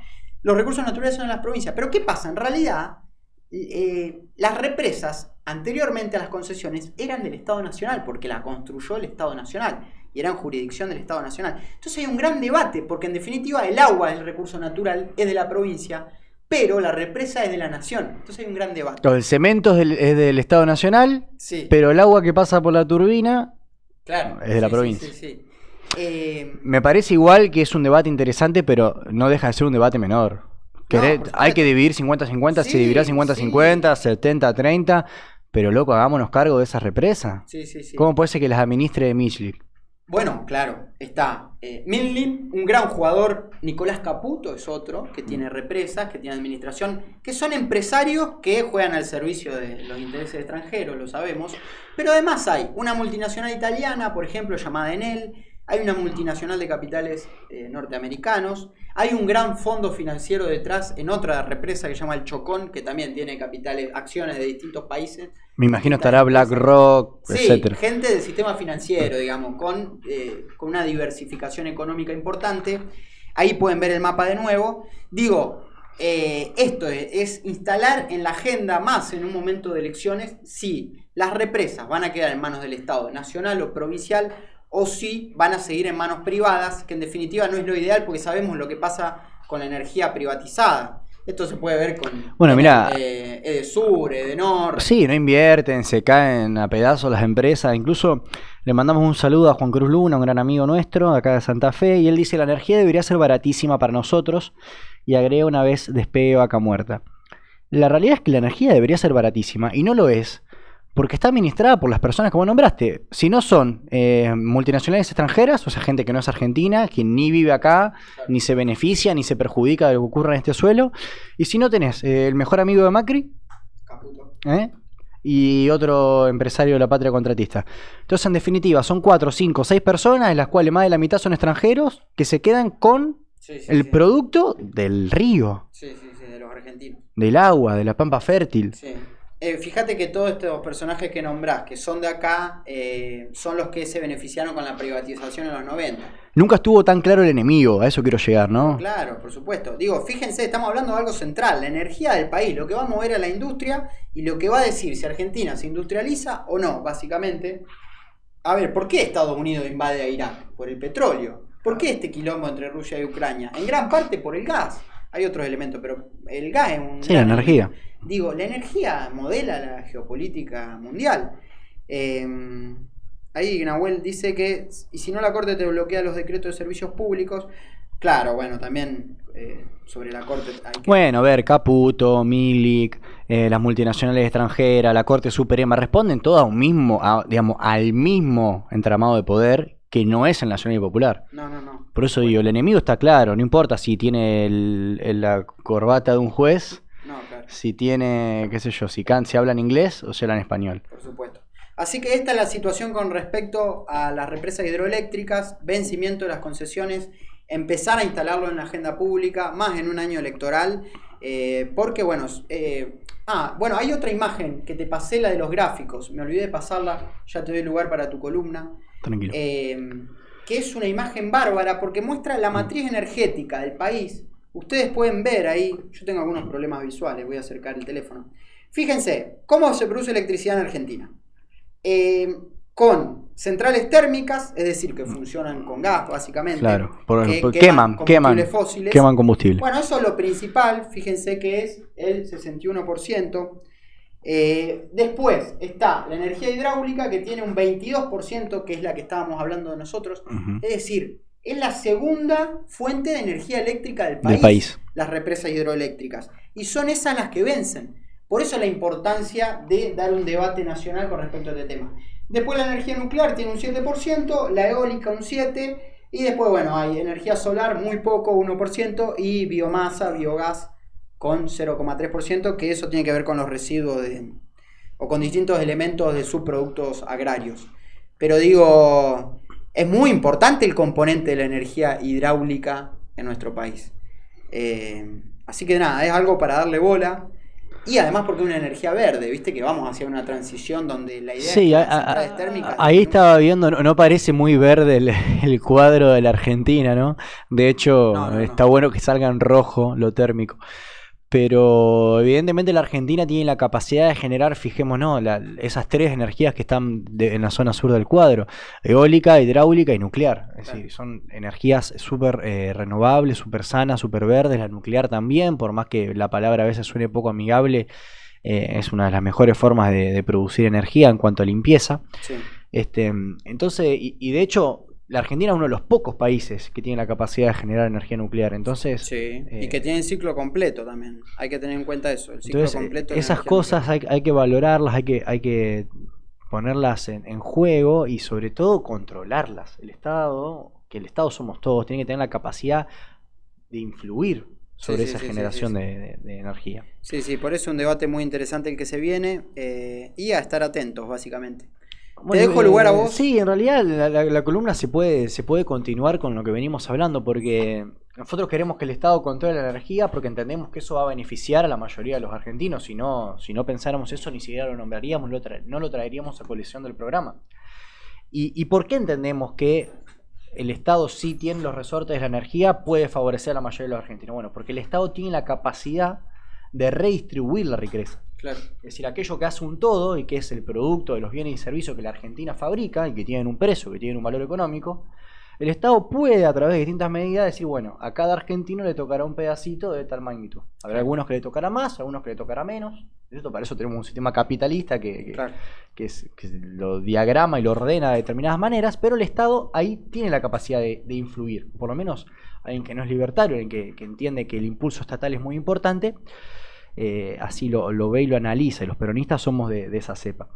Los recursos naturales son de las provincias. Pero ¿qué pasa? En realidad, las represas, anteriormente a las concesiones, eran del Estado Nacional, porque la construyó el Estado Nacional y eran jurisdicción del Estado Nacional. Entonces hay un gran debate, porque en definitiva el agua, el recurso natural, es de la provincia, pero la represa es de la nación. Entonces hay un gran debate.
Claro, el cemento es del Estado Nacional,
Sí,
pero el agua que pasa por la turbina
claro.
es de la
Sí,
provincia.
sí, sí.
Me parece igual que es un debate interesante, pero no deja de ser un debate menor.
No, por
Hay
supuesto.
que dividir 50-50, se
Sí,
dividirá 50-50, 70-30, pero loco, hagámonos cargo de esa represa.
Sí, sí, sí.
¿Cómo puede ser que las administre Michlik?
Bueno, claro, está Milnin, un gran jugador, Nicolás Caputo es otro, que tiene represas, que tiene administración, que son empresarios que juegan al servicio de los intereses extranjeros, lo sabemos, pero además hay una multinacional italiana, por ejemplo, llamada Enel, hay una multinacional de capitales norteamericanos, hay un gran fondo financiero detrás en otra represa que se llama el Chocón, que también tiene capitales, acciones de distintos países.
Me imagino
distintas
estará
empresas.
BlackRock,
Sí,
etcétera.
gente del sistema financiero, digamos, con una diversificación económica importante. Ahí pueden ver el mapa de nuevo. Digo, esto es instalar en la agenda más en un momento de elecciones si las represas van a quedar en manos del Estado nacional o provincial o si van a seguir en manos privadas, que en definitiva no es lo ideal porque sabemos lo que pasa con la energía privatizada. Esto se puede ver con
Bueno, mirá.
Edesur, Edenor.
Sí, no invierten, se caen a pedazos las empresas. Incluso le mandamos un saludo a Juan Cruz Luna, un gran amigo nuestro, de acá de Santa Fe, y él dice: la energía debería ser baratísima para nosotros, y agrega una vez despegue vaca muerta. La realidad es que la energía debería ser baratísima, y no lo es, porque está administrada por las personas que vos nombraste. Si no son multinacionales extranjeras, o sea, gente que no es argentina, que ni vive acá, ni se beneficia, ni se perjudica de lo que ocurra en este suelo. Y si no tenés el mejor amigo de Macri,
Caputo.
y otro empresario de la patria contratista. Entonces, en definitiva, son 4, 5, 6 personas, de las cuales más de la mitad son extranjeros, que se quedan con el producto del río,
Sí, de los argentinos.
del agua, de la pampa fértil.
Sí. Fíjate que todos estos personajes que nombrás, que son de acá, son los que se beneficiaron con la privatización en los 90.
Nunca estuvo tan claro el enemigo, a eso quiero llegar, ¿no?
Claro, por supuesto. Digo, fíjense, estamos hablando de algo central, la energía del país, lo que va a mover a la industria y lo que va a decir si Argentina se industrializa o no, básicamente. A ver, ¿por qué Estados Unidos invade a Irak? Por el petróleo. ¿Por qué este quilombo entre Rusia y Ucrania? En gran parte por el gas. Hay otros elementos, pero el gas es un...
Sí, la energía.
Digo, la energía modela la geopolítica mundial. Ahí Nahuel dice que, y si no la Corte te bloquea los decretos de servicios públicos, claro, bueno, también sobre la Corte hay que...
Bueno, a ver, Caputo, Milik, las multinacionales extranjeras, la Corte Suprema, responden todas a un mismo, digamos, al mismo entramado de poder que no es el nacional y popular.
No.
Por eso digo, el enemigo está claro, no importa si tiene la corbata de un juez,
No, claro,
si tiene, qué sé yo, si hablan inglés o si hablan español.
por supuesto. Así que esta es la situación con respecto a las represas hidroeléctricas, vencimiento de las concesiones, empezar a instalarlo en la agenda pública, más en un año electoral, porque bueno, bueno, hay otra imagen que te pasé, la de los gráficos, me olvidé de pasarla, ya te doy lugar para tu columna.
Tranquilo.
Que es una imagen bárbara porque muestra la matriz energética del país. Ustedes pueden ver ahí, yo tengo algunos problemas visuales, voy a acercar el teléfono. Fíjense cómo se produce electricidad en Argentina. Con centrales térmicas, es decir, que funcionan con gas básicamente.
Claro,
que
queman
combustibles fósiles.
Queman combustible.
Bueno, eso es lo principal, fíjense que es el 61%. Después está la energía hidráulica que tiene un 22%, que es la que estábamos hablando de nosotros. Es decir, es la segunda fuente de energía eléctrica del país, las represas hidroeléctricas. Y son esas las que vencen. Por eso la importancia de dar un debate nacional con respecto a este tema. Después la energía nuclear tiene un 7%, la eólica un 7%, y después, bueno, hay energía solar muy poco, 1%, y biomasa, biogás, con 0,3%, que eso tiene que ver con los residuos o con distintos elementos de subproductos agrarios. Pero digo, es muy importante el componente de la energía hidráulica en nuestro país. Así que nada, es algo para darle bola. Y además porque es una energía verde, viste que vamos hacia una transición donde la idea es que las centrales térmicas...
Ahí estaba viendo, no parece muy verde el cuadro de la Argentina, ¿no? De hecho, está bueno que salga en rojo lo térmico. Pero evidentemente la Argentina tiene la capacidad de generar, fijémonos, esas tres energías que están en la zona sur del cuadro: eólica, hidráulica y nuclear. Es decir, son energías súper renovables, súper sanas, súper verdes. La nuclear también, por más que la palabra a veces suene poco amigable, es una de las mejores formas de producir energía en cuanto a limpieza.
Sí.
Entonces, y de hecho, la Argentina es uno de los pocos países que tiene la capacidad de generar energía nuclear. Entonces,
Sí, y que tienen ciclo completo también. Hay que tener en cuenta eso, el ciclo
entonces
completo de la
esas
energía
cosas
nuclear.
hay que valorarlas, hay que ponerlas en juego y sobre todo controlarlas. Que el Estado somos todos, tiene que tener la capacidad de influir
Sí,
sobre
sí,
esa
sí, sí,
generación
sí.
de energía.
Sí, sí, por eso un debate muy interesante el que se viene y a estar atentos, básicamente. Te
Bueno,
dejo lugar a vos.
sí, en realidad la columna se puede continuar con lo que venimos hablando, porque nosotros queremos que el Estado controle la energía porque entendemos que eso va a beneficiar a la mayoría de los argentinos. Si no pensáramos eso, ni siquiera lo nombraríamos, no lo traeríamos a colección del programa. ¿Y por qué entendemos que el Estado, sí tiene los resortes de la energía, puede favorecer a la mayoría de los argentinos? Bueno, porque el Estado tiene la capacidad de redistribuir la riqueza.
Claro.
Es decir, aquello que hace un todo y que es el producto de los bienes y servicios que la Argentina fabrica y que tienen un precio, que tienen un valor económico, el Estado puede, a través de distintas medidas, decir, bueno, a cada argentino le tocará un pedacito de tal magnitud. Habrá algunos que le tocará más, algunos que le tocará menos. Para eso tenemos un sistema capitalista
Claro.
que lo diagrama y lo ordena de determinadas maneras, pero el Estado ahí tiene la capacidad de influir. Por lo menos alguien que no es libertario, alguien que entiende que el impulso estatal es muy importante, así lo ve y lo analiza, y los peronistas somos de esa cepa.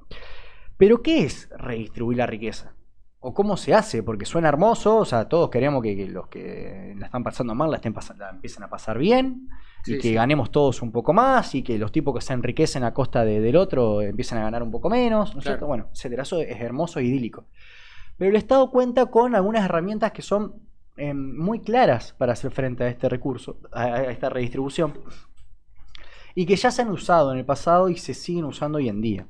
Pero ¿qué es redistribuir la riqueza? ¿O cómo se hace? Porque suena hermoso, o sea, todos queremos que los que la están pasando mal la empiecen a pasar bien, y
Sí,
que
sí.
ganemos todos un poco más, y que los tipos que se enriquecen a costa del otro empiecen a ganar un poco menos, ¿no es cierto? Bueno, etcétera. Eso es hermoso e idílico. Pero el Estado cuenta con algunas herramientas que son muy claras para hacer frente a este recurso, a esta redistribución, y que ya se han usado en el pasado y se siguen usando hoy en día.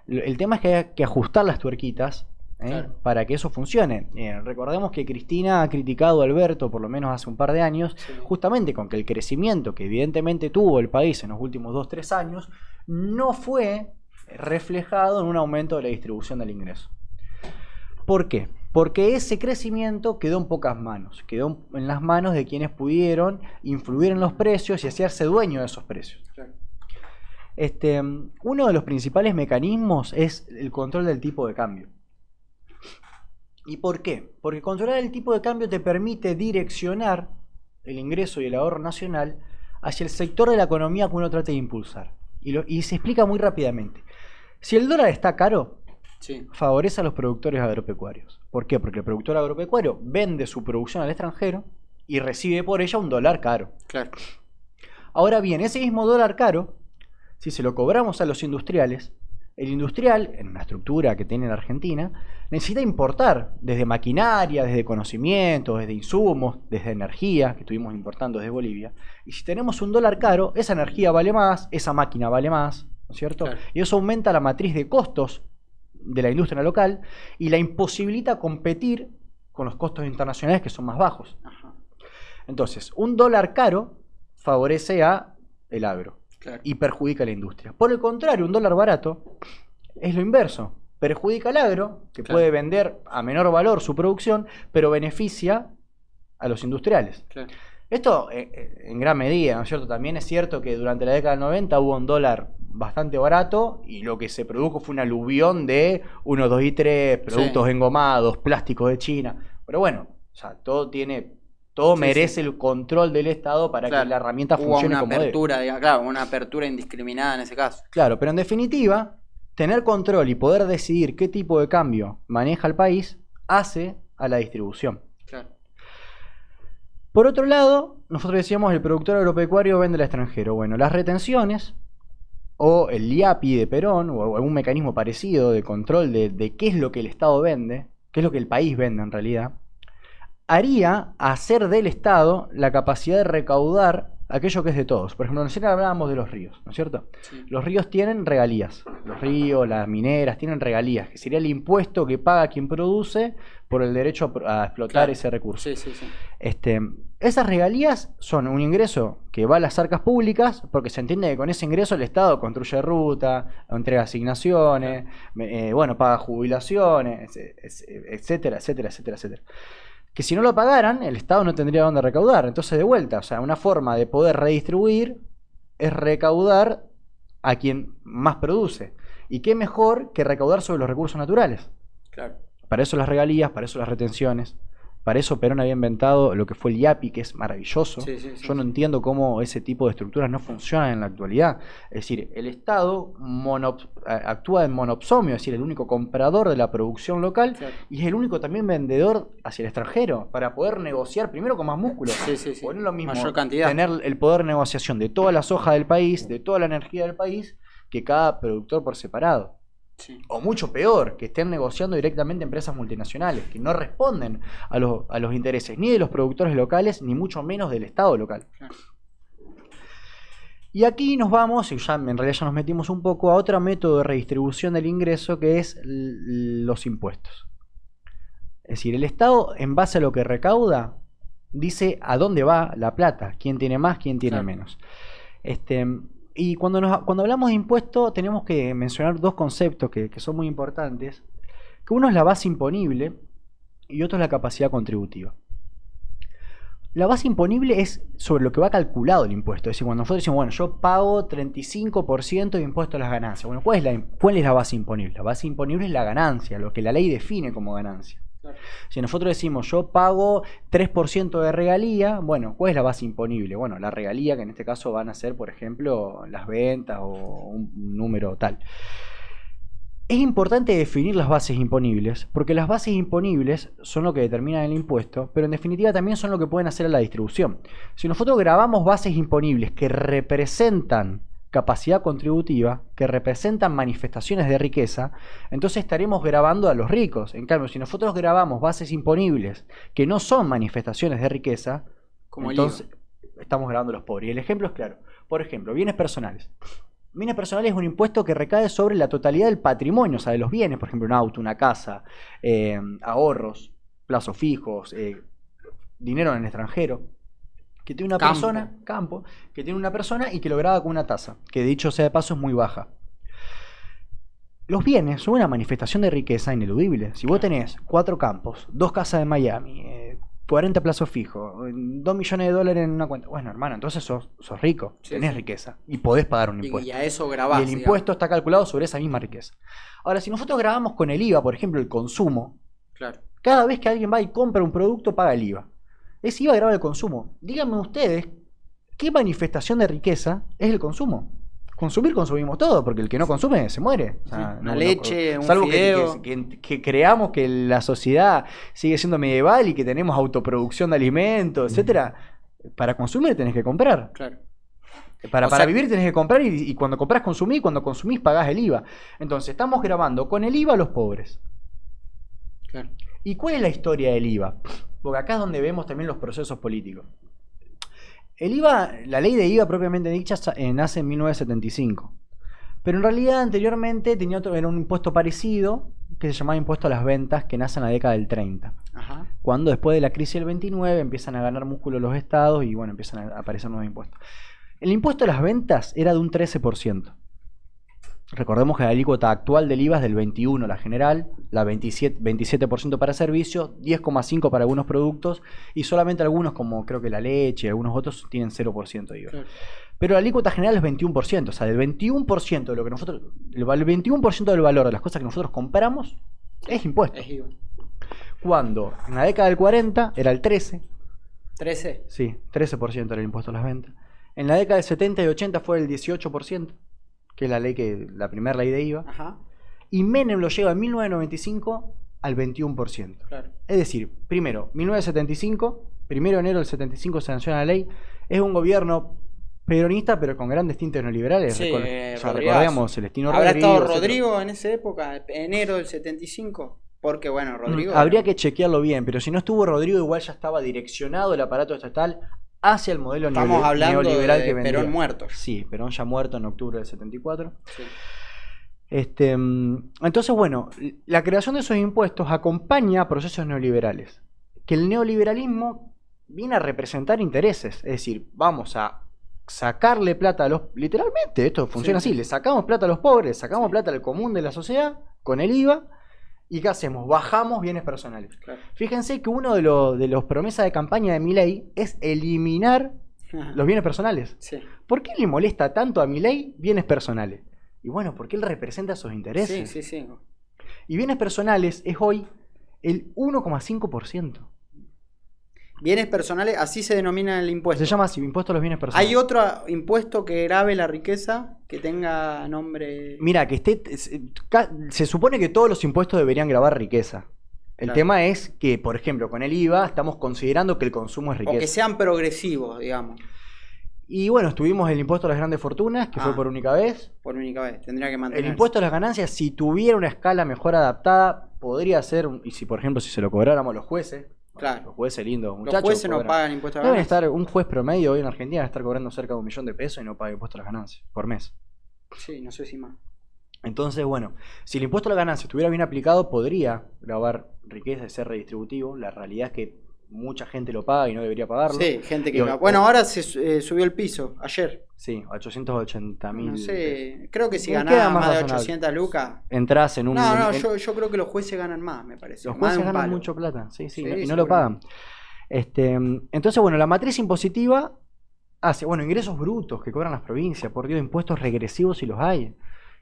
El tema es que hay que ajustar las tuerquitas
Claro.
para que eso funcione. Recordemos que Cristina ha criticado a Alberto, por lo menos hace un par de años,
Sí.
justamente con que el crecimiento que evidentemente tuvo el país en los últimos 2-3 años no fue reflejado en un aumento de la distribución del ingreso. ¿Por qué? Porque ese crecimiento quedó en pocas manos, quedó en las manos de quienes pudieron influir en los precios y hacerse dueño de esos precios.
Claro.
Uno de los principales mecanismos es el control del tipo de cambio. ¿Y por qué? Porque controlar el tipo de cambio te permite direccionar el ingreso y el ahorro nacional hacia el sector de la economía que uno trate de impulsar. Y se explica muy rápidamente. Si el dólar está caro,
Sí.
favorece a los productores agropecuarios. ¿Por qué? Porque el productor agropecuario vende su producción al extranjero y recibe por ella un dólar caro.
Claro.
Ahora bien, ese mismo dólar caro, si se lo cobramos a los industriales, el industrial, en una estructura que tiene la Argentina, necesita importar desde maquinaria, desde conocimientos, desde insumos, desde energía, que estuvimos importando desde Bolivia. Y si tenemos un dólar caro, esa energía vale más, esa máquina vale más, ¿no es cierto?
Claro.
Y eso aumenta la matriz de costos de la industria local y la imposibilita competir con los costos internacionales que son más bajos.
Ajá.
Entonces, un dólar caro favorece a el agro
Claro.
y perjudica a la industria. Por el contrario, un dólar barato es lo inverso. Perjudica al agro, que
Claro.
puede vender a menor valor su producción, pero beneficia a los industriales.
Claro.
Esto en gran medida, ¿no es cierto? También es cierto que durante la década del 90 hubo un dólar bastante barato y lo que se produjo fue un aluvión de 1, 2 y 3, productos engomados, plásticos de China. Pero bueno, o sea, todo merece el control del Estado para que la herramienta
Hubo
funcione
una
como debe.
apertura, digamos, claro, una apertura indiscriminada en ese caso.
Claro, pero en definitiva, tener control y poder decidir qué tipo de cambio maneja el país hace a la distribución.
Claro.
Por otro lado, nosotros decíamos el productor agropecuario vende al extranjero. Bueno, las retenciones o el IAPI de Perón o algún mecanismo parecido de control de qué es lo que el Estado vende, qué es lo que el país vende en realidad, haría hacer del Estado la capacidad de recaudar aquello que es de todos. Por ejemplo, nosotros hablábamos de los ríos, ¿no es cierto?
Sí.
Los ríos tienen regalías. Los ríos, las mineras, tienen regalías, que sería el impuesto que paga quien produce por el derecho a explotar
Claro.
ese recurso.
Sí, sí, sí.
Esas regalías son un ingreso que va a las arcas públicas, porque se entiende que con ese ingreso el Estado construye ruta, entrega asignaciones, paga jubilaciones, etcétera, etcétera, etcétera, etcétera. Que si no lo pagaran, el Estado no tendría dónde recaudar. Entonces, de vuelta, o sea, una forma de poder redistribuir es recaudar a quien más produce. ¿Y qué mejor que recaudar sobre los recursos naturales?
Claro.
Para eso las regalías, para eso las retenciones. Para eso Perón había inventado lo que fue el IAPI, que es maravilloso.
Sí, sí, sí,
Yo no
sí.
entiendo cómo ese tipo de estructuras no funcionan en la actualidad. Es decir, el Estado actúa en monopsomio, es decir, el único comprador de la producción local,
Claro.
y es el único también vendedor hacia el extranjero, para poder negociar primero con más músculo.
Sí, sí, sí.
Porque no es lo mismo
Mayor cantidad.
tener el poder de negociación de toda la soja del país, de toda la energía del país, que cada productor por separado.
Sí.
O mucho peor, que estén negociando directamente empresas multinacionales, que no responden a los intereses ni de los productores locales, ni mucho menos del Estado local.
Claro.
Y aquí nos vamos, y ya en realidad ya nos metimos un poco a otro método de redistribución del ingreso, que es los impuestos. Es decir, el Estado, en base a lo que recauda, dice a dónde va la plata, quién tiene más, quién tiene
Claro.
menos. Y cuando hablamos de impuestos tenemos que mencionar dos conceptos que son muy importantes, que uno es la base imponible y otro es la capacidad contributiva. La base imponible es sobre lo que va calculado el impuesto, es decir, cuando nosotros decimos, bueno, yo pago 35% de impuesto a las ganancias, bueno, ¿cuál es la base imponible? La base imponible es la ganancia, lo que la ley define como ganancia.
Claro.
Si nosotros decimos yo pago 3% de regalía, bueno, ¿cuál es la base imponible? Bueno, la regalía, que en este caso van a ser, por ejemplo, las ventas o un número tal. Es importante definir las bases imponibles, porque las bases imponibles son lo que determinan el impuesto, pero en definitiva también son lo que pueden hacer a la distribución. Si nosotros grabamos bases imponibles que representan capacidad contributiva, que representan manifestaciones de riqueza, entonces estaremos grabando a los ricos. En cambio, si nosotros grabamos bases imponibles que no son manifestaciones de riqueza,
Como
entonces estamos grabando a los pobres. Y el ejemplo es claro. Por ejemplo, bienes personales. Bienes personales es un impuesto que recae sobre la totalidad del patrimonio, o sea, de los bienes, por ejemplo, un auto, una casa, ahorros, plazos fijos, dinero en el extranjero. Que tiene una persona, campo, que tiene una persona y que lo graba con una tasa, que dicho sea de paso es muy baja. Los bienes son una manifestación de riqueza ineludible. Si vos tenés 4 campos, 2 casas de Miami, 40 plazos fijos, 2 millones de dólares en una cuenta, bueno, hermano, entonces sos rico,
Sí,
tenés
sí.
riqueza y podés pagar un impuesto.
Y a eso grabás.
Y el impuesto está calculado sobre esa misma riqueza. Ahora, si nosotros grabamos con el IVA, por ejemplo, el consumo,
Claro.
cada vez que alguien va y compra un producto, paga el IVA. Ese IVA graba el consumo. Díganme ustedes, ¿qué manifestación de riqueza es el consumo? Consumimos todo, porque el que no consume se muere. O sea,
Una leche, un
salvo
fideo.
que creamos que la sociedad sigue siendo medieval y que tenemos autoproducción de alimentos, etcétera. Para consumir tenés que comprar.
Claro.
Para vivir tenés que comprar y cuando comprás consumís, y cuando consumís pagás el IVA. Entonces estamos grabando con el IVA a los pobres.
Claro.
¿Y cuál es la historia del IVA? Porque acá es donde vemos también los procesos políticos. El IVA, la ley de IVA propiamente dicha, nace en 1975. Pero en realidad anteriormente era un impuesto parecido que se llamaba impuesto a las ventas, que nace en la década del 30.
Ajá.
Cuando después de la crisis del 29 empiezan a ganar músculo los estados y bueno, empiezan a aparecer nuevos impuestos. El impuesto a las ventas era de un 13%. Recordemos que la alícuota actual del IVA es del 21%, la general, la 27% para servicios, 10,5% para algunos productos y solamente algunos como creo que la leche y algunos otros tienen 0% de IVA.
Claro.
Pero la alícuota general es 21%, o sea, del 21% de lo que nosotros, el 21% del valor de las cosas que nosotros compramos es impuesto.
Es IVA.
Cuando en la década del 40 era el 13%,
13.
sí, 13% era el impuesto a las ventas. En la década del 70 y 80 fue el 18%, que es la primera ley de IVA.
Ajá.
Y Menem lo lleva en 1995 al 21%.
Claro.
Es decir, primero, 1975, 1 de enero del 75 se sanciona la ley, es un gobierno peronista pero con grandes tintes neoliberales.
Sí, Rodrigazo.
Recordemos Celestino
¿Habrá
Rodrigo.
estado
etcétera.
Rodrigo en esa época? ¿Enero del 75? Porque bueno, Rodrigo...
Habría que chequearlo bien, pero si no estuvo Rodrigo igual ya estaba direccionado el aparato estatal hacia el modelo
Estamos hablando
neoliberal
de
que vendría.
Perón muerto.
Sí, Perón ya muerto en octubre del 74.
Sí.
Entonces, bueno, la creación de esos impuestos acompaña procesos neoliberales. Que el neoliberalismo viene a representar intereses. Es decir, vamos a sacarle plata a los... Literalmente, esto funciona así. Le sacamos plata a los pobres, sacamos plata al común de la sociedad con el IVA. ¿Y qué hacemos? Bajamos bienes personales.
Claro.
Fíjense que uno de los promesas de campaña de Milei es eliminar los bienes personales.
Sí.
¿Por qué le molesta tanto a Milei bienes personales? Y bueno, porque él representa sus
Sí,
intereses.
sí, sí.
Y bienes personales es hoy el 1,5%.
Bienes personales, así se denomina el impuesto.
Se llama así, impuesto a los bienes personales.
¿Hay otro impuesto que grave la riqueza que tenga nombre?
Mira, que se supone que todos los impuestos deberían gravar riqueza. El
Claro.
tema es que, por ejemplo, con el IVA estamos considerando que el consumo es
O que
riqueza.
sean progresivos, digamos,
Y bueno, tuvimos el impuesto a las grandes fortunas, que fue por única vez.
por única vez. Tendría que mantener.
El impuesto a las ganancias, si tuviera una escala mejor adaptada, podría ser, y si por ejemplo si se lo cobráramos los jueces,
Claro.
los jueces lindos,
Los
muchachos.
jueces no
cobran.
pagan impuestos a
Deben
ganancias.
estar, un juez promedio hoy en Argentina debe estar cobrando cerca de $1.000.000 y no paga impuesto a las ganancias por mes.
Sí, no sé si más.
Entonces, bueno, si el impuesto a la ganancia estuviera bien aplicado, podría grabar riqueza y ser redistributivo. La realidad es que mucha gente lo paga y no debería pagarlo.
Sí, gente que...
Y
Bueno, ahora se subió el piso, ayer.
Sí, 880.000.
No sé, creo que si
Me
ganaba
queda
más
más
de
razonable.
800 lucas...
Entras en un...
No,
en-
yo creo que los jueces ganan más, me parece.
Los
Más de
jueces
un
ganan
palo.
mucho plata, sí,
Sí,
y no lo pagan. Entonces, bueno, la matriz impositiva hace, bueno, ingresos brutos que cobran las provincias, por Dios, impuestos regresivos si los hay.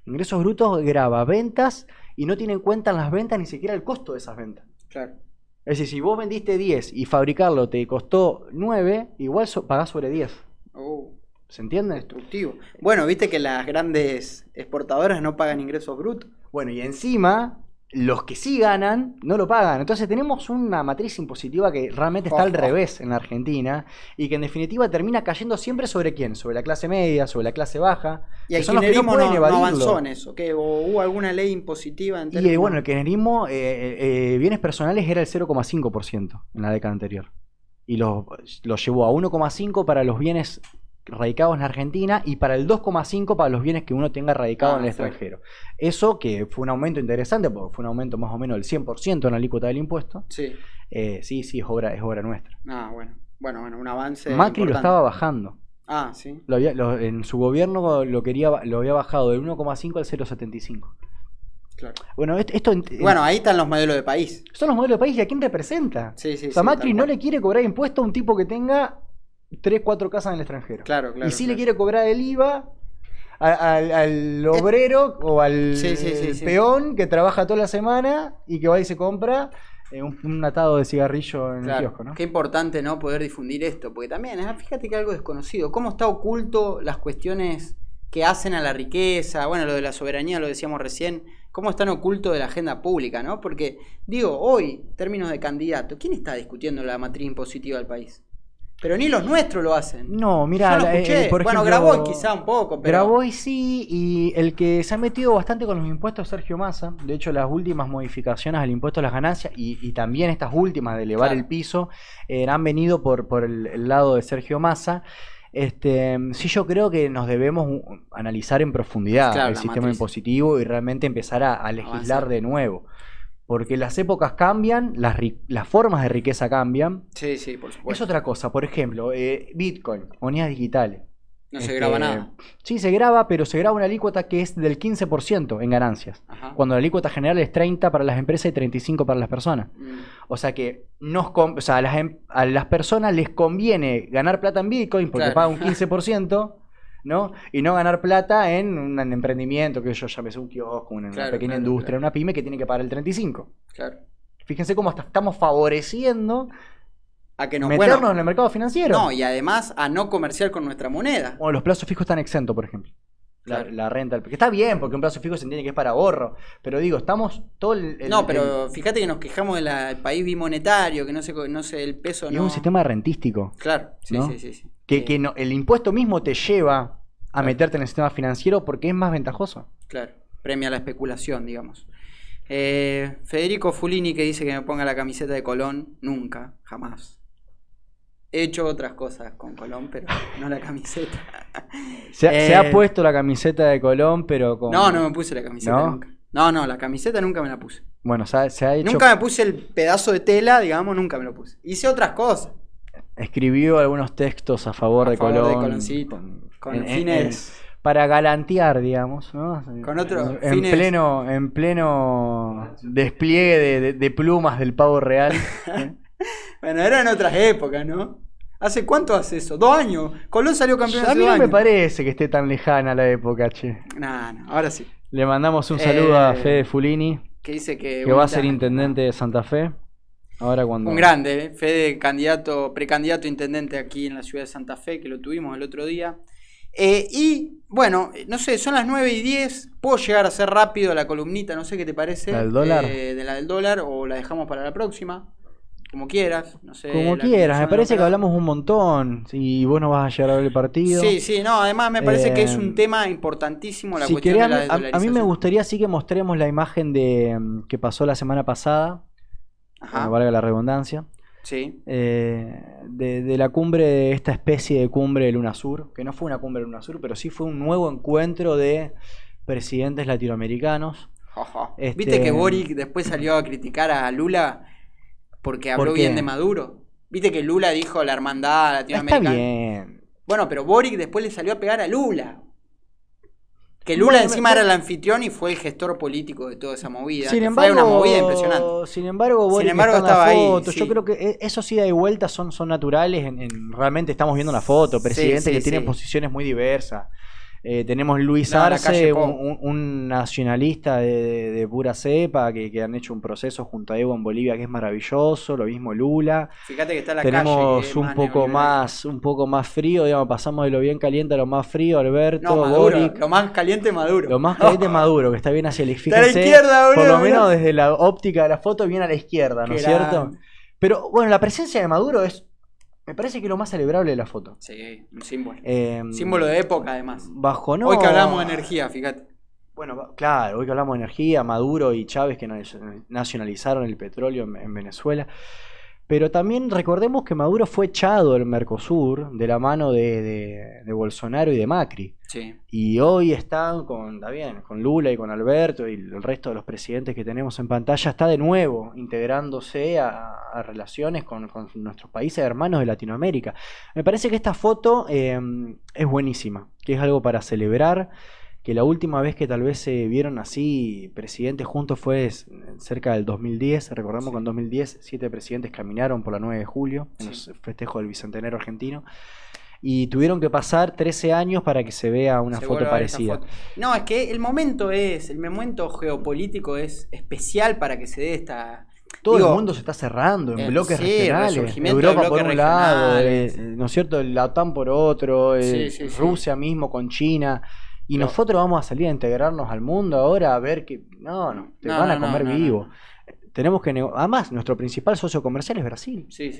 Ingresos brutos graba ventas y no tiene en cuenta en las ventas ni siquiera el costo de esas ventas.
Claro.
Es decir, si vos vendiste 10 y fabricarlo te costó 9, igual pagás sobre 10. ¿Se entiende?
Destructivo. Bueno, viste que las grandes exportadoras no pagan ingresos brutos.
Bueno, y encima, los que sí ganan, no lo pagan. Entonces tenemos una matriz impositiva que realmente está al revés en la Argentina y que en definitiva termina cayendo siempre sobre quién, sobre la clase media, sobre la clase baja.
Y el
que son los que no
kirchnerismo
pueden
no
evadirlo.
avanzó en eso. ¿Qué? ¿O hubo alguna ley impositiva? En
Y
términos-
bueno, el kirchnerismo, bienes personales era el 0,5% en la década anterior. Y lo llevó a 1,5% para los bienes radicados en Argentina y para el 2,5% para los bienes que uno tenga radicado en el
fuerte.
extranjero. Eso que fue un aumento interesante, porque fue un aumento más o menos del 100% en la alícuota del impuesto.
Sí.
Sí, es obra nuestra.
Ah, bueno. Bueno, un avance
Macri lo
importante.
estaba bajando.
Ah, sí.
En su gobierno lo había bajado del 1,5 al 0,75.
Claro.
Bueno,
Bueno, ahí están los modelos de país.
son los modelos de país y a quién representa.
Sí, sí,
O sea,
sí,
Macri
tal
no
cual.
le quiere cobrar impuesto a un tipo que tenga 3, 4 casas en el extranjero.
Claro, claro.
Y sí
claro.
le quiere cobrar el IVA al obrero o al
Sí, sí, sí, sí.
peón que trabaja toda la semana y que va y se compra un atado de cigarrillo en el
Claro,
kiosco, ¿no?
qué importante, ¿no? Poder difundir esto, porque también, fíjate que algo desconocido, cómo está oculto las cuestiones que hacen a la riqueza, bueno, lo de la soberanía lo decíamos recién, cómo están ocultos de la agenda pública, ¿no? Porque, digo, hoy, en términos de candidato, ¿quién está discutiendo la matriz impositiva del país? Pero ni los nuestros lo hacen.
No, mira,
Yo no escuché.
por
Bueno,
ejemplo,
Grabois quizá un poco, pero...
Grabois sí, y el que se ha metido bastante con los impuestos es Sergio Massa. De hecho, las últimas modificaciones al impuesto a las ganancias y también estas últimas de elevar
Claro.
el piso han venido por el lado de Sergio Massa. Sí, yo creo que nos debemos analizar en profundidad
Claro,
el
la
sistema
matriz.
impositivo y realmente empezar a legislar
Avanzar.
de nuevo. Porque las épocas cambian, las formas de riqueza cambian.
Sí, sí, por
Es
supuesto.
otra cosa, por ejemplo, Bitcoin, monedas digitales.
No se graba nada.
Sí, se graba, pero se graba una alícuota que es del 15% en ganancias.
Ajá.
Cuando la alícuota general es 30 para las empresas y 35 para las personas.
Mm,
O sea que a las personas les conviene ganar plata en Bitcoin porque
Claro.
pagan un 15%, ¿no? Y no ganar plata en un emprendimiento, que yo llamé un kiosco, una
Claro,
pequeña
claro,
industria,
claro.
una pyme que tiene que pagar el 35%.
claro.
Fíjense cómo hasta estamos favoreciendo
A que nos...
meternos
bueno,
en el mercado financiero.
no, y además a no comerciar con nuestra moneda.
Bueno, los plazos fijos están exentos, por ejemplo.
Claro.
La renta. Que está bien, porque un plazo fijo se entiende que es para ahorro. Pero digo, estamos todo
No, pero fíjate que nos quejamos del país bimonetario, que no sé, el peso
y
no...
es un sistema rentístico.
Claro, sí,
¿no?
sí.
Que no, el impuesto mismo te lleva a meterte en el sistema financiero porque es más ventajoso.
Claro, premia la especulación, digamos. Federico Fulini que dice que me ponga la camiseta de Colón, nunca, jamás. He hecho otras cosas con Colón, pero no la camiseta.
Se ha puesto la camiseta de Colón, pero con...
No me puse la camiseta
¿No?
nunca. No, la camiseta nunca me la puse.
Bueno, se ha hecho...
Nunca me puse el pedazo de tela, digamos, nunca me lo puse. Hice otras cosas.
Escribió algunos textos a favor de Colón.
Coloncito. Con fines...
para galantear, digamos, ¿no?
Con otros
en
fines...
en pleno despliegue de plumas del pavo real.
Bueno, eran otras épocas, ¿no? ¿Hace cuánto hace eso? 2 años. Colón salió campeón
A
hace
mí
2
no
años.
me parece que esté tan lejana la época, che.
No, ahora sí.
Le mandamos un saludo a Fede Fulini,
Que dice que
que va a ser intendente de Santa Fe. Ahora cuando...
Un grande, ¿eh? Fede, precandidato a intendente aquí en la ciudad de Santa Fe, que lo tuvimos el otro día. Y bueno, no sé, son las 9:10. Puedo llegar a hacer rápido la columnita, no sé qué te parece.
¿La del dólar?
De la del dólar, o la dejamos para la próxima. Como quieras, no sé.
Como
la
quieras, me
conclusión
parece
de
que
la-
hablamos un montón. Y vos no vas a llegar a ver el partido.
Sí, no, además me parece que es un tema importantísimo la
Si
cuestión
querés,
de la
a mí me
desdolarización.
gustaría sí que mostremos la imagen que pasó la semana pasada,
Ajá,
no valga la redundancia,
sí.
de la cumbre, de esta especie de cumbre de Luna Sur, que no fue una cumbre de Luna Sur, pero sí fue un nuevo encuentro de presidentes latinoamericanos.
Ajá.
Este-
¿Viste que Boric después salió a criticar a Lula porque habló
¿Por qué?
bien de Maduro? ¿Viste que Lula dijo la hermandad
Está
latinoamericana?
bien.
Bueno, pero Boric después le salió a pegar a Lula. Que Lula
Bueno,
encima era el anfitrión y fue el gestor político de toda esa movida.
Sin
que
embargo,
fue una movida impresionante.
Sin embargo, Boric
embargo,
está en la
estaba ahí,
foto.
sí.
Yo creo que eso sí da y vuelta, son naturales. Realmente estamos viendo la foto. Presidentes
sí,
que tienen
sí.
posiciones muy diversas. Tenemos Luis
No, la
Arce,
calle Pou.
un nacionalista de pura cepa, que han hecho un proceso junto a Evo en Bolivia que es maravilloso. Lo mismo Lula.
Fíjate que está la calle.
Tenemos
que es
un poco más frío, digamos, pasamos de lo bien caliente a lo más frío. Alberto,
No, Maduro,
Boric.
lo más caliente Maduro.
Lo más caliente Maduro, que está bien hacia la
Está a la
fíjense,
izquierda, boludo,
por lo
mirá.
menos desde la óptica de la foto, bien a la izquierda, ¿no
Qué
es cierto?
grande.
Pero bueno, la presencia de Maduro me parece que es lo más celebrable de la foto.
Sí, un símbolo.
Eh,
Símbolo de época, además.
Bajo no.
Hoy que hablamos de energía, fíjate.
Bueno, claro, hoy que hablamos de energía, Maduro y Chávez que nacionalizaron el petróleo en Venezuela. Pero también recordemos que Maduro fue echado del Mercosur de la mano de Bolsonaro y de Macri.
Sí.
Y hoy están con Lula y con Alberto y el resto de los presidentes que tenemos en pantalla, está de nuevo integrándose a relaciones con nuestros países hermanos de Latinoamérica. Me parece que esta foto es buenísima, que es algo para celebrar, que la última vez que tal vez se vieron así presidentes juntos fue cerca del 2010. Recordamos que en 2010 7 presidentes caminaron por la 9 de julio, en los festejos del Bicentenario argentino. Y tuvieron que pasar 13 años para que se vea una
Se
foto
vuelve a ver esa
parecida.
foto. No, es que el momento geopolítico es especial para que se dé esta...
Todo
digo,
el mundo se está cerrando en bloques
sí,
regionales.
resurgimiento de
Europa por
bloques
un lado,
regionales.
¿no es cierto? La OTAN por otro,
Sí, sí, sí.
Rusia mismo con China. Y
Pero-
nosotros vamos a salir a integrarnos al mundo ahora a ver que... No, te
No,
van a
no,
comer
no,
vivo.
no.
Tenemos que... Además, nuestro principal socio comercial es Brasil.
Sí.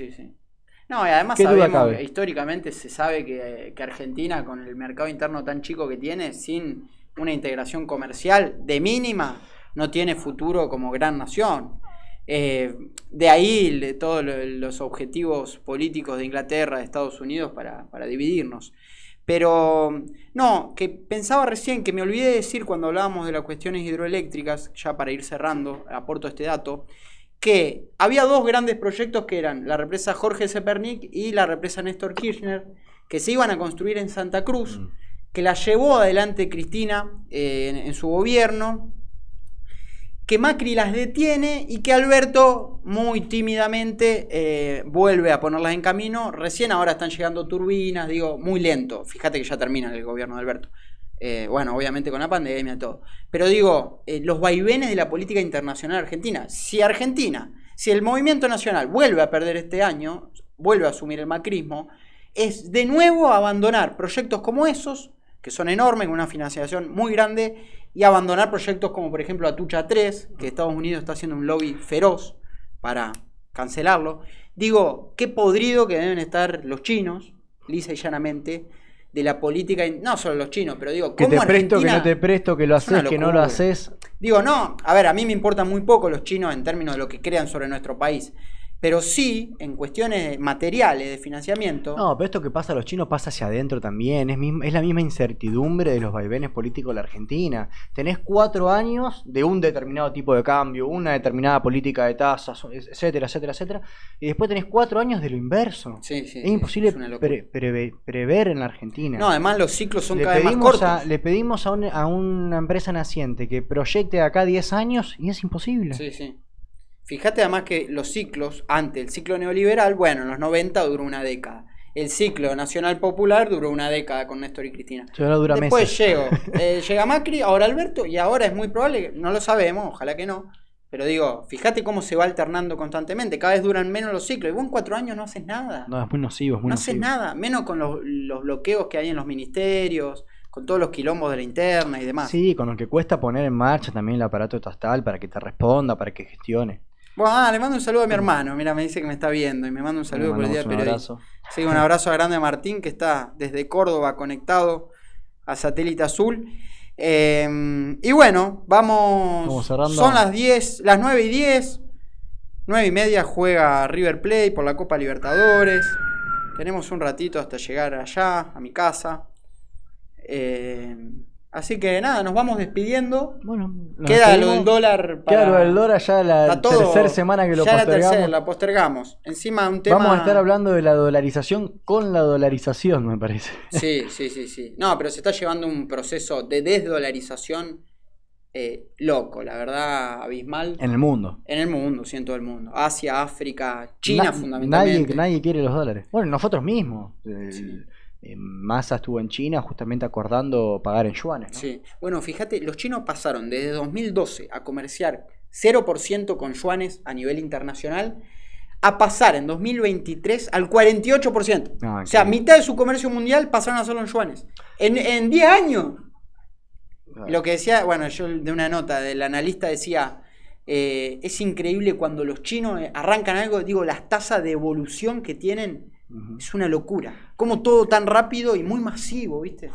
No, y además
¿Qué duda
sabemos,
cabe?
históricamente se sabe que Argentina, con el mercado interno tan chico que tiene, sin una integración comercial de mínima, no tiene futuro como gran nación. De ahí todos los objetivos políticos de Inglaterra, de Estados Unidos para dividirnos. Pero no, que pensaba recién, que me olvidé de decir cuando hablábamos de las cuestiones hidroeléctricas, ya para ir cerrando, aporto este dato, que había 2 grandes proyectos que eran la represa Jorge Zepernik y la represa Néstor Kirchner, que se iban a construir en Santa Cruz, que la llevó adelante Cristina en su gobierno, que Macri las detiene y que Alberto muy tímidamente vuelve a ponerlas en camino. Recién ahora están llegando turbinas, digo, muy lento. Fíjate que ya termina el gobierno de Alberto. Bueno, obviamente con la pandemia y todo. Pero digo, los vaivenes de la política internacional argentina. Si el movimiento nacional vuelve a perder este año, vuelve a asumir el macrismo, es de nuevo abandonar proyectos como esos, que son enormes, con una financiación muy grande, y abandonar proyectos como por ejemplo Atucha 3, que Estados Unidos está haciendo un lobby feroz para cancelarlo. Digo, qué podrido que deben estar los chinos, lisa y llanamente, de la política, no solo los chinos, pero digo,
Que
¿cómo
te presto,
Argentina?
que no te presto, que lo
Es una
haces, que no lo
locura.
haces.
Digo, no, a ver, a mí me importan muy poco los chinos en términos de lo que crean sobre nuestro país. pero sí en cuestiones materiales de financiamiento.
No, pero esto que pasa a los chinos pasa hacia adentro también. Es la misma incertidumbre de los vaivenes políticos de la Argentina. Tenés 4 años de un determinado tipo de cambio, una determinada política de tasas, etcétera, etcétera, etcétera. Y después tenés 4 años de lo inverso.
Sí, sí,
es
sí,
imposible
es una locura.
prever en la Argentina.
No, además los ciclos son cada vez más cortos.
Le pedimos a una empresa naciente que proyecte de acá 10 años y es imposible.
Sí, sí. Fíjate además que los ciclos, antes el ciclo neoliberal, bueno, en los 90 duró una década. El ciclo nacional popular duró una década con Néstor y Cristina.
Ahora dura
Después
meses.
llega Macri, ahora Alberto, y ahora es muy probable, no lo sabemos, ojalá que no. Pero digo, fíjate cómo se va alternando constantemente. Cada vez duran menos los ciclos. Y vos en 4 años no haces nada.
No, es muy nocivo, es muy
No
nocivo.
haces nada, menos con los bloqueos que hay en los ministerios, con todos los quilombos de la interna y demás.
Sí, con lo que cuesta poner en marcha también el aparato estatal para que te responda, para que gestione.
Bueno, le mando un saludo a mi hermano. Mira, me dice que me está viendo y me manda un saludo por el día del periodista. Sí, un abrazo grande a Martín, que está desde Córdoba conectado a Satélite Azul. Y bueno, vamos
cerrando.
Son las 10, las 9:10. 9:30 juega River Plate por la Copa Libertadores. Tenemos un ratito hasta llegar allá, a mi casa. Así que nada, nos vamos despidiendo.
Bueno,
queda lo del dólar.
Queda lo del dólar ya la tercera semana que lo postergamos.
La postergamos. Encima un tema.
Vamos a estar hablando de la dolarización con la dolarización, me parece.
Sí. No, pero se está llevando un proceso de desdolarización loco, la verdad, abismal.
En el mundo.
En el mundo, sí, en todo el mundo. Asia, África, China fundamentalmente.
Nadie quiere los dólares. Bueno, nosotros mismos.
Sí.
Massa estuvo en China justamente acordando pagar en yuanes, ¿no?
Sí. Bueno, fíjate, los chinos pasaron desde 2012 a comerciar 0% con yuanes a nivel internacional a pasar en 2023 al 48%.
No,
o sea, mitad de su comercio mundial pasaron a solo en yuanes. En 10 años. Claro. Lo que decía, bueno, yo de una nota del analista decía, es increíble cuando los chinos arrancan algo, digo, las tasas de evolución que tienen. Es una locura. Como todo tan rápido y muy masivo, ¿viste?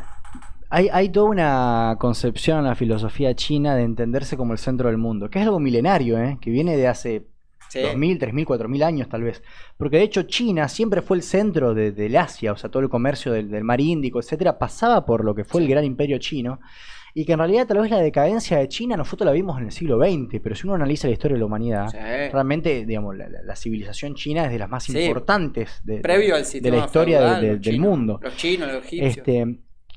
Hay toda una concepción en la filosofía china de entenderse como el centro del mundo, que es algo milenario, que viene de hace 2.000, 3.000, 4.000 años tal vez. Porque de hecho China siempre fue el centro del Asia, o sea, todo el comercio del mar Índico, etcétera, pasaba por lo que fue el gran imperio chino. Y que en realidad tal vez la decadencia de China nosotros la vimos en el siglo XX, pero si uno analiza la historia de la humanidad, realmente, digamos, la civilización china es de las más importantes
previo al
de la historia
feudal,
del mundo.
Los chinos, los egipcios.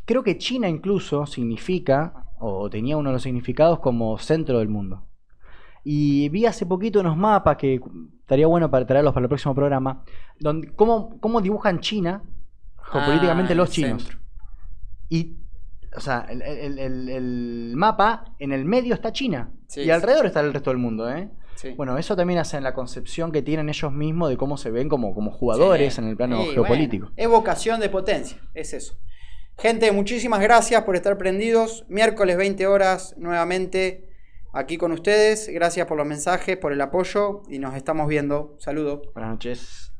Creo que China incluso significa, o tenía uno de los significados como centro del mundo. Y vi hace poquito unos mapas que estaría bueno para traerlos para el próximo programa, donde cómo dibujan China geopolíticamente los chinos. Centro. Y o sea, el mapa, en el medio está China.
Sí,
y alrededor está el resto del mundo,
Sí.
Bueno, eso también hace en la concepción que tienen ellos mismos de cómo se ven como jugadores en el plano geopolítico.
Bueno, es vocación de potencia, es eso. Gente, muchísimas gracias por estar prendidos. Miércoles 20 horas nuevamente aquí con ustedes. Gracias por los mensajes, por el apoyo y nos estamos viendo. Saludos.
Buenas noches.